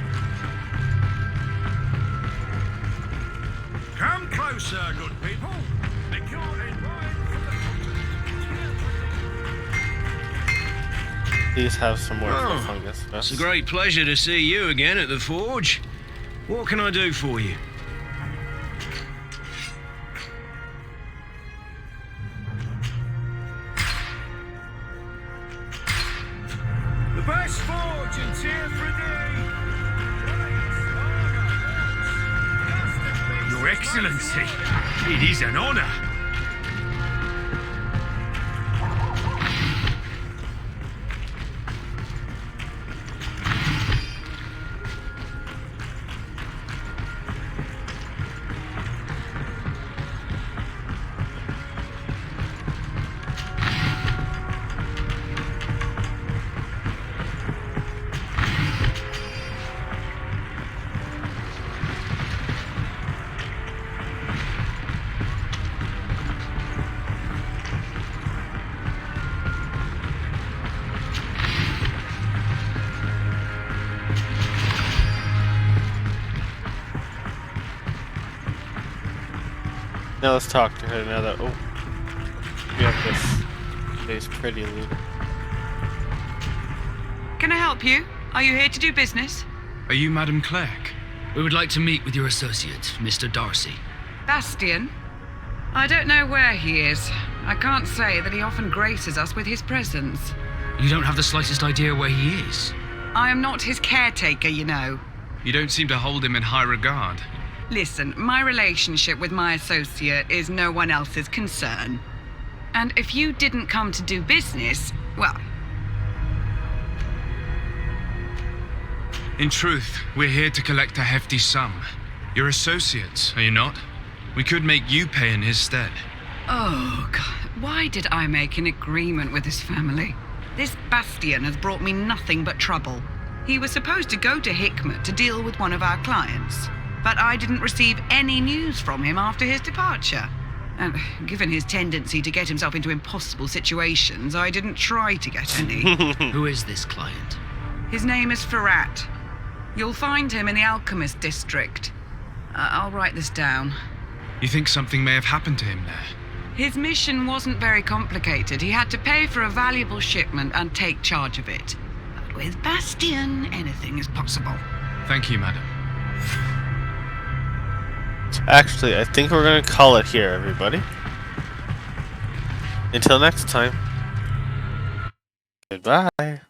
Come closer, good people. Liquor and wine from the continent. These have some more Oh, flip fungus. It's a great pleasure to see you again at the forge. What can I do for you? The best forge in tier 3D. Your Excellency, it is an honor. Now let's talk to her now that, oh, we have this pretty loot. Can I help you? Are you here to do business? Are you Madame Clerc? We would like to meet with your associate, Mr. Darcy. Bastien? I don't know where he is. I can't say that he often graces us with his presence. You don't have the slightest idea where he is? I am not his caretaker, you know. You don't seem to hold him in high regard. Listen, my relationship with my associate is no one else's concern. And if you didn't come to do business, well... In truth, we're here to collect a hefty sum. You're associates, are you not? We could make you pay in his stead. Oh, God. Why did I make an agreement with his family? This Bastien has brought me nothing but trouble. He was supposed to go to Hikmet to deal with one of our clients, but I didn't receive any news from him after his departure. And given his tendency to get himself into impossible situations, I didn't try to get any. Who is this client? His name is Ferrat. You'll find him in the Alchemist District. I'll write this down. You think something may have happened to him there? His mission wasn't very complicated. He had to pay for a valuable shipment and take charge of it. But with Bastion, anything is possible. Thank you, madam. Actually, I think we're going to call it here, everybody. Until next time. Goodbye.